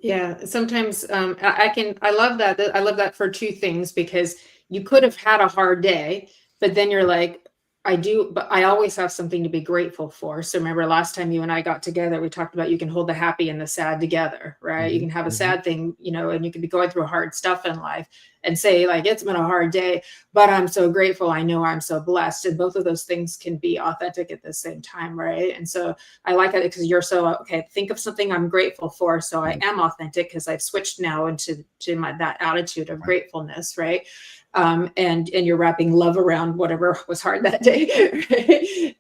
Yeah, sometimes I love that. I love that for two things, because you could have had a hard day, but then you're like, but I always have something to be grateful for. So remember last time you and I got together, we talked about you can hold the happy and the sad together, right? You can have a sad thing, and you can be going through hard stuff in life and say, like, it's been a hard day, but I'm so grateful. I know I'm so blessed. And both of those things can be authentic at the same time, right? And so I like it because you're so, okay, think of something I'm grateful for. So I am authentic because I've switched now into that attitude of gratefulness, right? And you're wrapping love around whatever was hard that day. Right?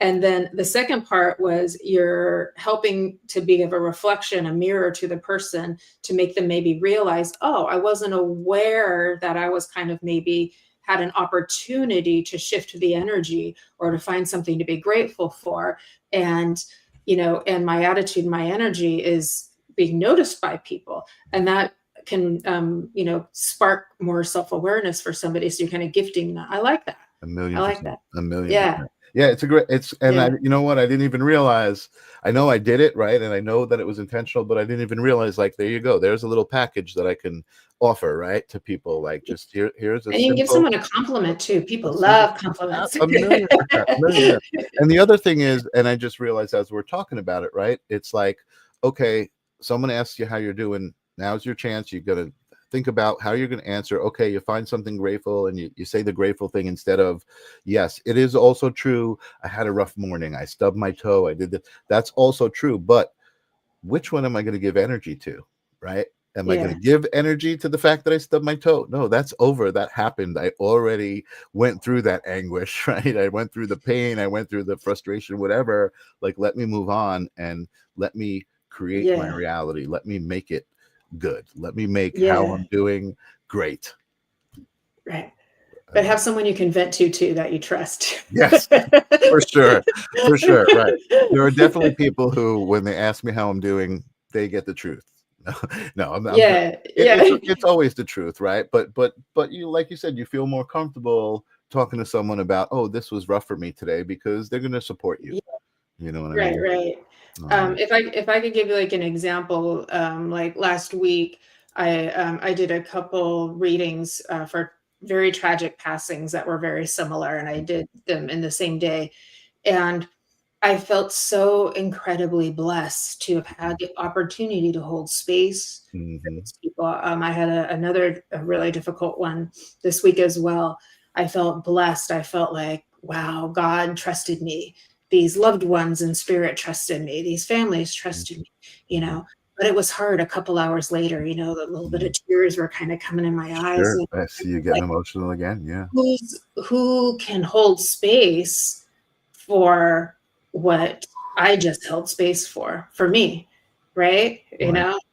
And then the second part was you're helping to be of a reflection, a mirror to the person, to make them maybe realize, oh, I wasn't aware that I was kind of maybe had an opportunity to shift the energy or to find something to be grateful for. And, and my attitude, my energy is being noticed by people. And that can, spark more self-awareness for somebody. So you're kind of gifting that. I like that. A million I like percent. that. A million Yeah. percent. Yeah, you know what? I didn't even realize. I know I did it, right? And I know that it was intentional, but I didn't even realize, like, there you go. There's a little package that I can offer, right, to people. Like, just here's a And you can give someone a compliment too. People love compliments. A million percent. And the other thing is, and I just realized as we're talking about it, right? It's like, okay, someone asks you how you're doing. Now's your chance. You're gonna think about how you're going to answer. Okay, you find something grateful and you say the grateful thing instead of, yes, it is also true, I had a rough morning, I stubbed my toe, I did this. That's also true, but which one am I going to give energy to, right? Am I going to give energy to the fact that I stubbed my toe? No, that's over. That happened. I already went through that anguish, right? I went through the pain, I went through the frustration, whatever. Like, let me move on and let me create my reality. Let me make it good. Let me make how I'm doing great. Right. But have someone you can vent to too that you trust. Yes, for sure. For sure. Right. There are definitely people who, when they ask me how I'm doing, they get the truth. No, I'm it's always the truth, right? But you, like you said, you feel more comfortable talking to someone about, oh, this was rough for me today, because they're going to support you. You know what I mean? Right. If I could give you like an example, like last week, I did a couple readings for very tragic passings that were very similar, and I did them in the same day, and I felt so incredibly blessed to have had the opportunity to hold space for these people. I had another really difficult one this week as well. I felt blessed. I felt like, wow, God trusted me. These loved ones in spirit trusted me. These families trusted me, but it was hard a couple hours later, the little bit of tears were kind of coming in my eyes. Sure. I see you getting emotional again. Yeah. Who can hold space for what I just held space for me, right?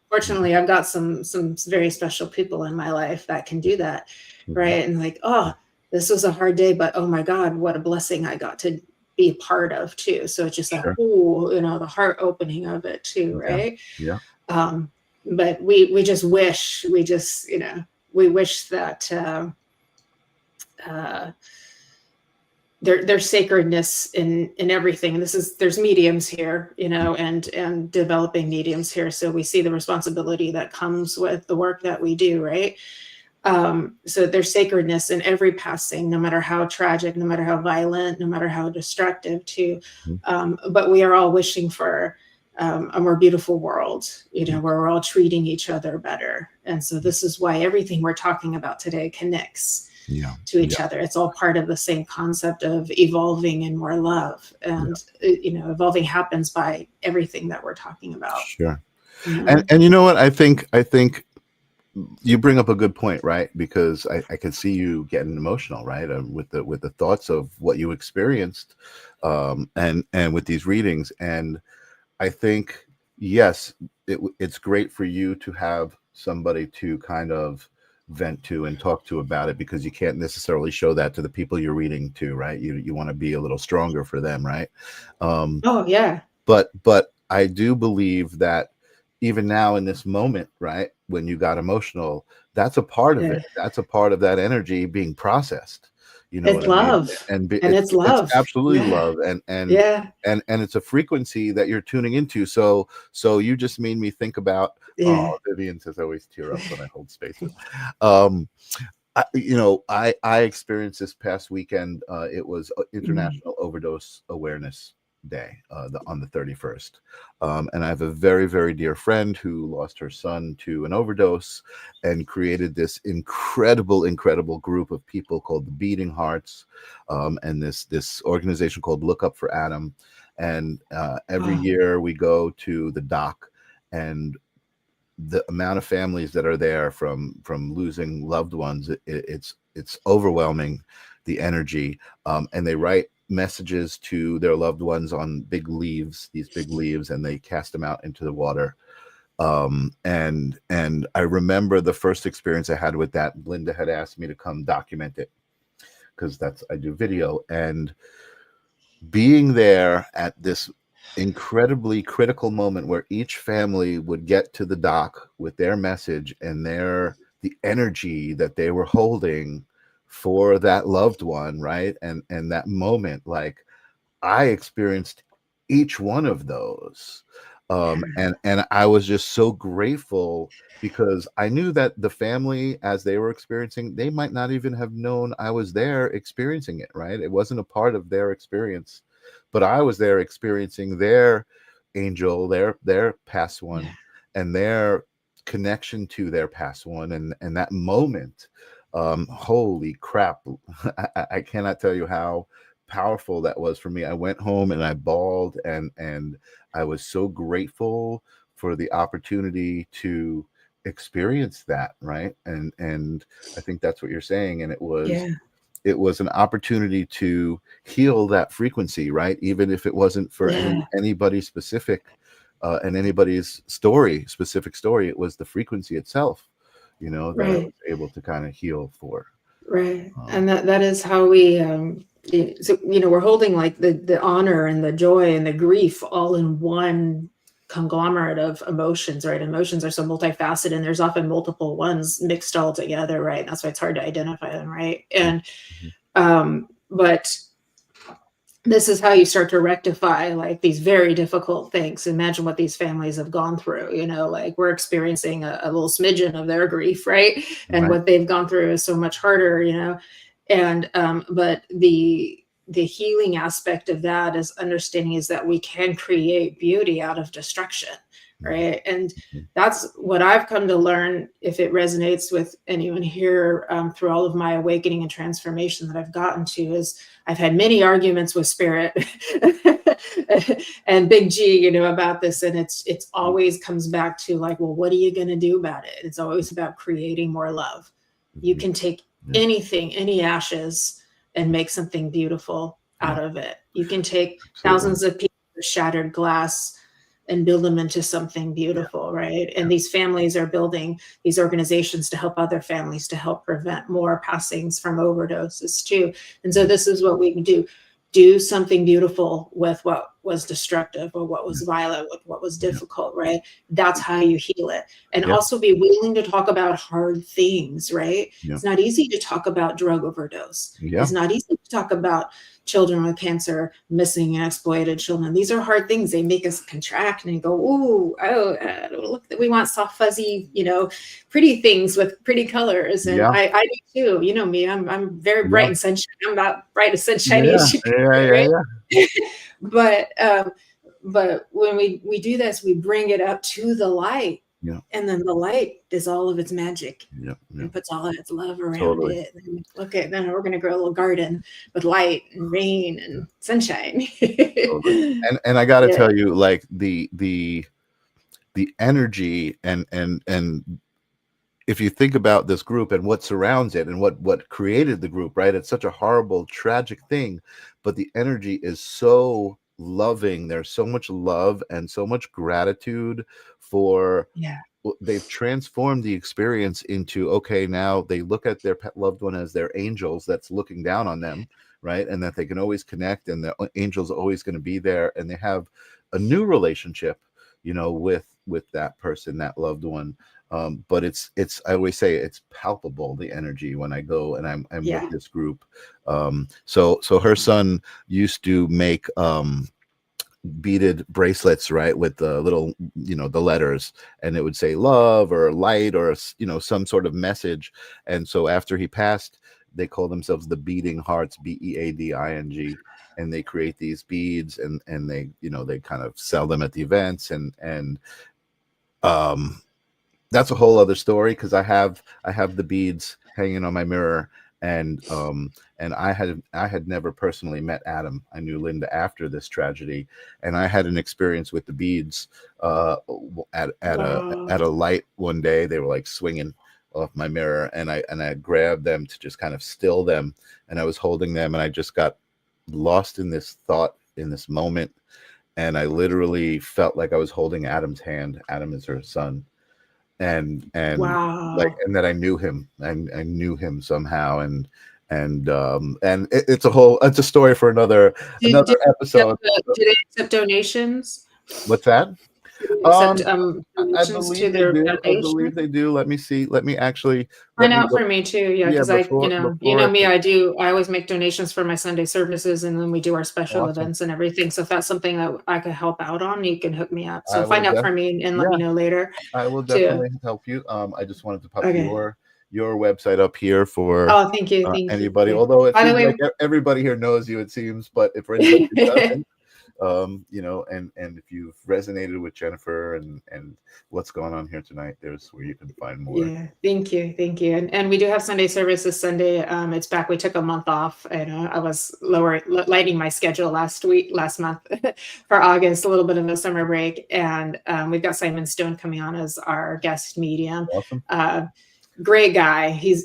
Fortunately, I've got some very special people in my life that can do that, right? And like, oh, this was a hard day, but oh my God, what a blessing I got to be a part of too. So it's just the heart opening of it too, right? Yeah. But we just wish, we wish that there's sacredness in everything. And there's mediums here, you know, and developing mediums here. So we see the responsibility that comes with the work that we do, right? So there's sacredness in every passing, no matter how tragic, no matter how violent, no matter how destructive too. But we are all wishing for a more beautiful world, you know, where we're all treating each other better. And so this is why everything we're talking about today connects to each other. It's all part of the same concept of evolving in more love. And, you know, evolving happens by everything that we're talking about. Sure. You know? And you know what? I think you bring up a good point, right? Because I can see you getting emotional, right? With the thoughts of what you experienced, and with these readings. And I think, yes, it's great for you to have somebody to kind of vent to and talk to about it, because you can't necessarily show that to the people you're reading to, right? You want to be a little stronger for them, right? Oh yeah. But I do believe that even now in this moment, right, when you got emotional, that's a part of it. That's a part of that energy being processed. You know It's what I mean? love. And it's love. It's absolutely love, and it's a frequency that you're tuning into. So you just made me think about. Oh, Vivian says I always tear up when I hold spaces. I experienced this past weekend. It was International Overdose Awareness Day, on the 31st. And I have a very, very dear friend who lost her son to an overdose and created this incredible group of people called the Beating Hearts, and this organization called Look Up for Adam. And every year we go to the dock, and the amount of families that are there from losing loved ones, it's overwhelming, the energy. And they write messages to their loved ones on these big leaves, and they cast them out into the water. And I remember the first experience I had with that. Linda had asked me to come document it, because I do video, and being there at this incredibly critical moment where each family would get to the dock with their message and the energy that they were holding for that loved one, right? And that moment, like, I experienced each one of those. And I was just so grateful, because I knew that the family, as they were experiencing, they might not even have known I was there experiencing it, right? It wasn't a part of their experience, but I was there experiencing their angel, their past one, and their connection to their past one, and that moment. Holy crap. I cannot tell you how powerful that was for me. I went home and I bawled, and I was so grateful for the opportunity to experience that, right? And I think that's what you're saying. And it was an opportunity to heal that frequency, right? Even if it wasn't for anybody specific, and anybody's specific story, it was the frequency itself, you know, that I was able to kind of heal for. Right. And that is how we, so, you know, we're holding like the honor and the joy and the grief all in one conglomerate of emotions, right? Emotions are so multifaceted, and there's often multiple ones mixed all together, right? That's why it's hard to identify them, right? And, but this is how you start to rectify like these very difficult things. Imagine what these families have gone through, you know, like we're experiencing a little smidgen of their grief, right? And what they've gone through is so much harder, you know? And, but the healing aspect of that is understanding is that we can create beauty out of destruction, right? And that's what I've come to learn, if it resonates with anyone here, through all of my awakening and transformation that I've gotten to, is I've had many arguments with spirit and big G, you know, about this. And it's always comes back to like, well, what are you going to do about it? It's always about creating more love. You can take anything, any ashes, and make something beautiful out of it. You can take thousands of pieces of shattered glass and build them into something beautiful, right? And these families are building these organizations to help other families, to help prevent more passings from overdoses too. And so this is what we can do something beautiful with what was destructive or what was violent, with what was difficult, right? That's how you heal it. And also be willing to talk about hard things, right? It's not easy to talk about drug overdose. It's not easy to talk about children with cancer, missing and exploited children. These are hard things. They make us contract and go, ooh, oh, look, we want soft, fuzzy, pretty things with pretty colors. And Yeah. I do too. You know me, I'm very bright and sunshine. I'm about bright and sunshiny as you can, Yeah. right? But when we do this, we bring it up to the light. Yeah. And then the light does all of its magic. Yeah. And puts all of its love around Totally. it. And look at, then we're going to grow a little garden with light and rain and sunshine. Totally. And I got to tell you, like the energy and if you think about this group and what surrounds it and what created the group, right? It's such a horrible, tragic thing, but the energy is so loving. There's so much love and so much gratitude for they've transformed the experience into, okay, now they look at their pet loved one as their angels that's looking down on them, right? And that they can always connect, and the angel's always going to be there, and they have a new relationship, with that person, that loved one. But it's I always say it's palpable, the energy, when I go and I'm with this group. So her son used to make beaded bracelets, right, with the little, the letters, and it would say love or light or some sort of message. And so after he passed, they call themselves the Beading Hearts, BEADING, and they create these beads, and they they kind of sell them at the events, and that's a whole other story, because I have the beads hanging on my mirror. And I had never personally met Adam. I knew Linda after this tragedy, and I had an experience with the beads at a light one day. They were like swinging off my mirror, and I grabbed them to just kind of still them, and I was holding them, and I just got lost in this thought, in this moment, and I literally felt like I was holding Adam's hand. Adam is her son. And wow. and that I knew him, and I knew him somehow, and it's a story for another episode. Did they accept donations? What's that? Accept, I believe they do. Let me see. Let me actually find out for me too. Yeah, because me, I always make donations for my Sunday services, and then we do our special events and everything. So if that's something that I could help out on, you can hook me up. So find out for me and let me know later. I will definitely help you. I just wanted to pop your website up here for thank you. Anybody. Although it seems like everybody here knows you, it seems, but if anybody who doesn't, and if you've resonated with Jennifer and what's going on here tonight, there's where you can find more. Thank you. And we do have Sunday service this Sunday. It's back. We took a month off, and I was lighting my schedule last month for August, a little bit of a summer break, and we've got Simon Stone coming on as our guest medium. Awesome. Great guy. He's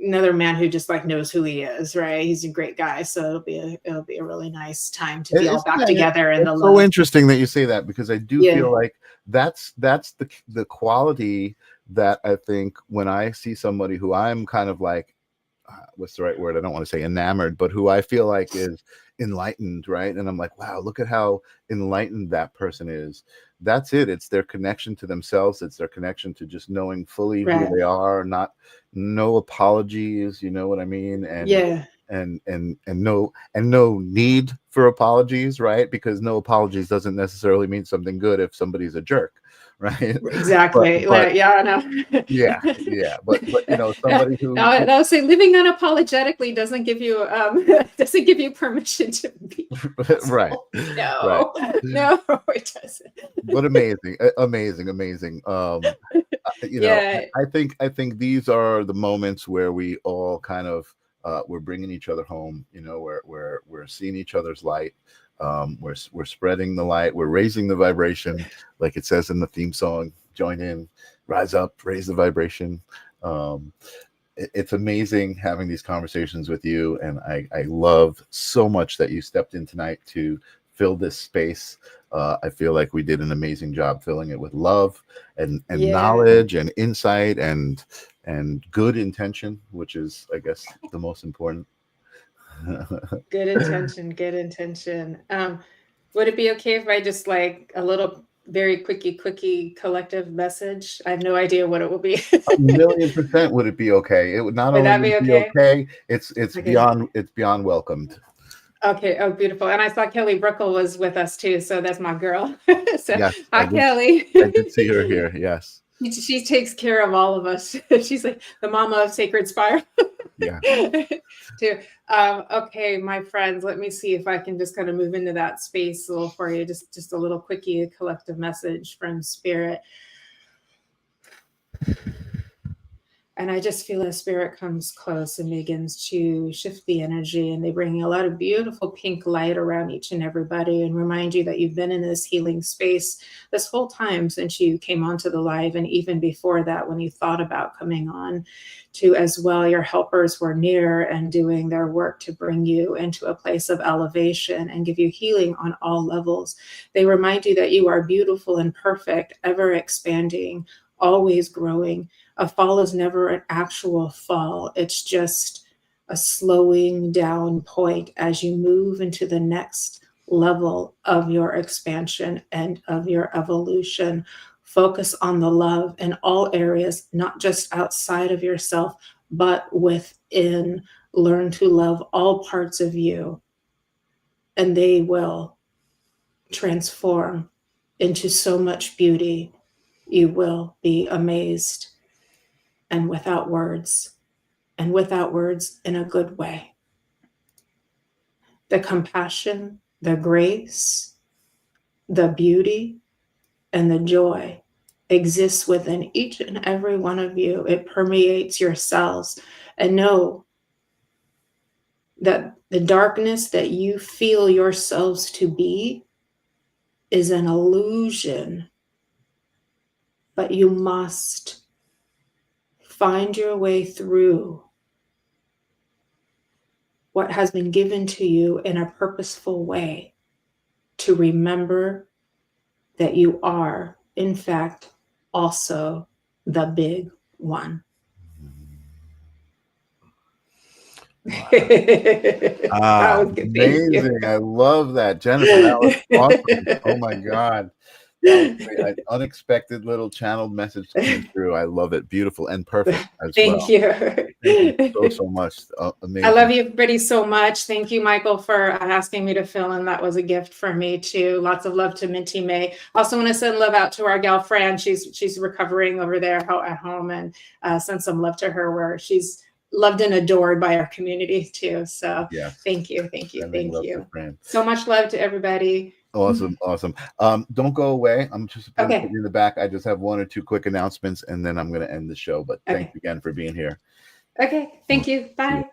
another man who just like knows who he is, right? He's a great guy. So it'll be a really nice time to be all back together. And it's so interesting that you say that, because I do feel like that's the quality that I think when I see somebody who I'm kind of like, what's the right word? I don't want to say enamored, but who I feel like is enlightened, right? And I'm like, wow, look at how enlightened that person is. That's it. It's their connection to themselves. It's their connection to just knowing fully who they are, no apologies, you know what I mean? And no need for apologies, right? Because no apologies doesn't necessarily mean something good if somebody's a jerk, right? Exactly. But somebody who I'll say living unapologetically doesn't give you permission to be right. No, it doesn't. But amazing. I think these are the moments where we all kind of we're bringing each other home. We're seeing each other's light. We're spreading the light. We're raising the vibration, like it says in the theme song. Join in, rise up, raise the vibration. It's amazing having these conversations with you, and I love so much that you stepped in tonight to fill this space. I feel like we did an amazing job filling it with love and knowledge and insight and good intention, which is, I guess, the most important. Good intention. Would it be okay if I just like a little very quickie collective message? I have no idea what it will be. 1,000,000% would it be okay? It would not Would only that be be okay? okay, it's Okay. beyond welcomed. Okay. Oh, beautiful. And I saw Kelly Brickle was with us too. So that's my girl. So Yes, hi, Kelly. I did see her here. Yes. She takes care of all of us. She's like the mama of Sacred Spire. Yeah. Too. Okay, my friends, let me see if I can just kind of move into that space a little for you. Just a little quickie, a collective message from Spirit. And I just feel as Spirit comes close and begins to shift the energy, and they bring a lot of beautiful pink light around each and everybody and remind you that you've been in this healing space this whole time since you came onto the live, and even before that when you thought about coming on to as well. Your helpers were near and doing their work to bring you into a place of elevation and give you healing on all levels. They remind you that you are beautiful and perfect, ever expanding, always growing. A fall is never an actual fall. It's just a slowing down point as you move into the next level of your expansion and of your evolution. Focus on the love in all areas, not just outside of yourself, but within. Learn to love all parts of you, and they will transform into so much beauty. You will be amazed. And without words in a good way. The compassion, the grace, the beauty, and the joy exists within each and every one of you. It permeates your cells. And know that the darkness that you feel yourselves to be is an illusion, but you must find your way through what has been given to you in a purposeful way to remember that you are, in fact, also the big one. Wow. That was good. Thank you. Amazing. I love that, Jennifer. That was awesome. Oh my God. That was an unexpected little channeled message came through. I love it. Beautiful and perfect as well. Thank you. Thank you so much. Amazing. I love you, everybody, so much. Thank you, Michael, for asking me to fill in. That was a gift for me too. Lots of love to Minty May. Also want to send love out to our gal Fran. She's recovering over there at home, and send some love to her where she's loved and adored by our community too. So yes. Thank you. So much love to everybody. Awesome. Don't go away. I'm just going to put you in the back. I just have one or two quick announcements, and then I'm going to end the show. But thanks again for being here. Okay. Thank you. Bye.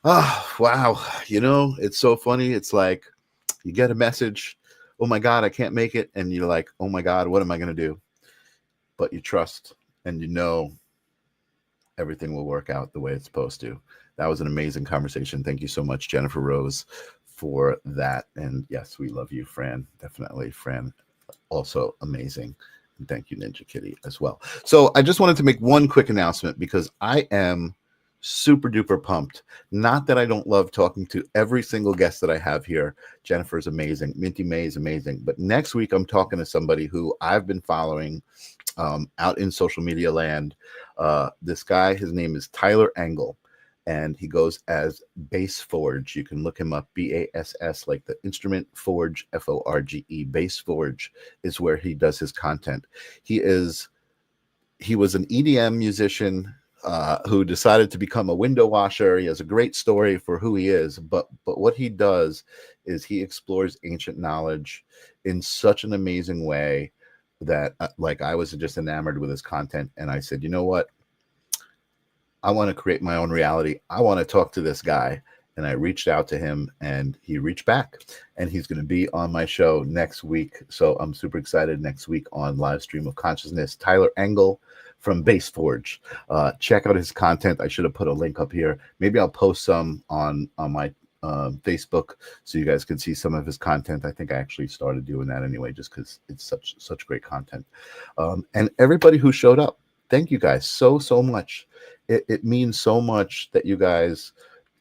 Oh, wow. It's so funny. It's like you get a message, oh my God, I can't make it. And you're like, oh my God, what am I going to do? But you trust and everything will work out the way it's supposed to. That was an amazing conversation. Thank you so much, Jennifer Rose, for that. And yes, we love you, Fran. Definitely, Fran, also amazing. And thank you, Ninja Kitty, as well. So I just wanted to make one quick announcement because I am super duper pumped. Not that I don't love talking to every single guest that I have here. Jennifer is amazing. Minty May is amazing. But next week, I'm talking to somebody who I've been following out in social media land. This guy, his name is Tyler Engel, and he goes as Bass Forge. You can look him up, BASS, like the instrument, Forge, FORGE. Bass Forge is where he does his content. He was an EDM musician who decided to become a window washer. He has a great story for who he is, but what he does is he explores ancient knowledge in such an amazing way that like I was just enamored with his content, and I said, you know what? I want to create my own reality. I want to talk to this guy. And I reached out to him and he reached back, and he's going to be on my show next week. So I'm super excited. Next week on Livestream of Consciousness, Tyler Engel from Bass Forge. Check out his content. I should have put a link up here. Maybe I'll post some on my Facebook so you guys can see some of his content. I think I actually started doing that anyway, just because it's such great content. And everybody who showed up, thank you guys so much. It means so much that you guys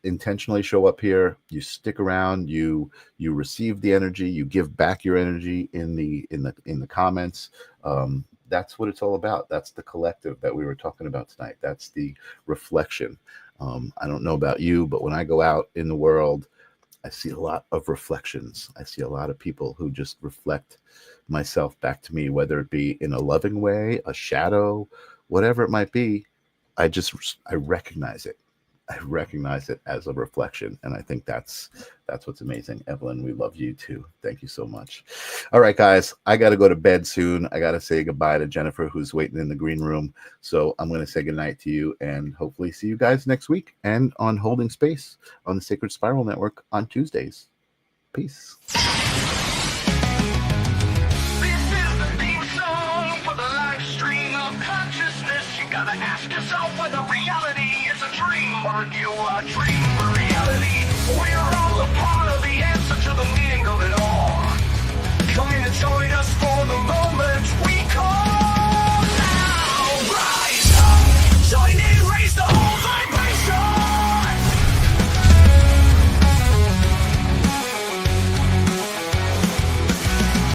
intentionally show up here, you stick around, you receive the energy, you give back your energy in the comments. That's what it's all about. That's the collective that we were talking about tonight. That's the reflection. I don't know about you, but when I go out in the world, I see a lot of reflections. I see a lot of people who just reflect myself back to me, whether it be in a loving way, a shadow, whatever it might be. I recognize it. I recognize it as a reflection. And I think that's what's amazing. Evelyn, we love you too. Thank you so much. All right, guys, I got to go to bed soon. I got to say goodbye to Jennifer, who's waiting in the green room. So I'm going to say goodnight to you and hopefully see you guys next week and on Holding Space on the Sacred Spiral Network on Tuesdays. Peace. This is the theme song for the live stream of consciousness. You gotta ask yourself whether reality is a dream or you are dream reality. We're all a part of the answer to the meaning of it all. Come in and join us for the moment.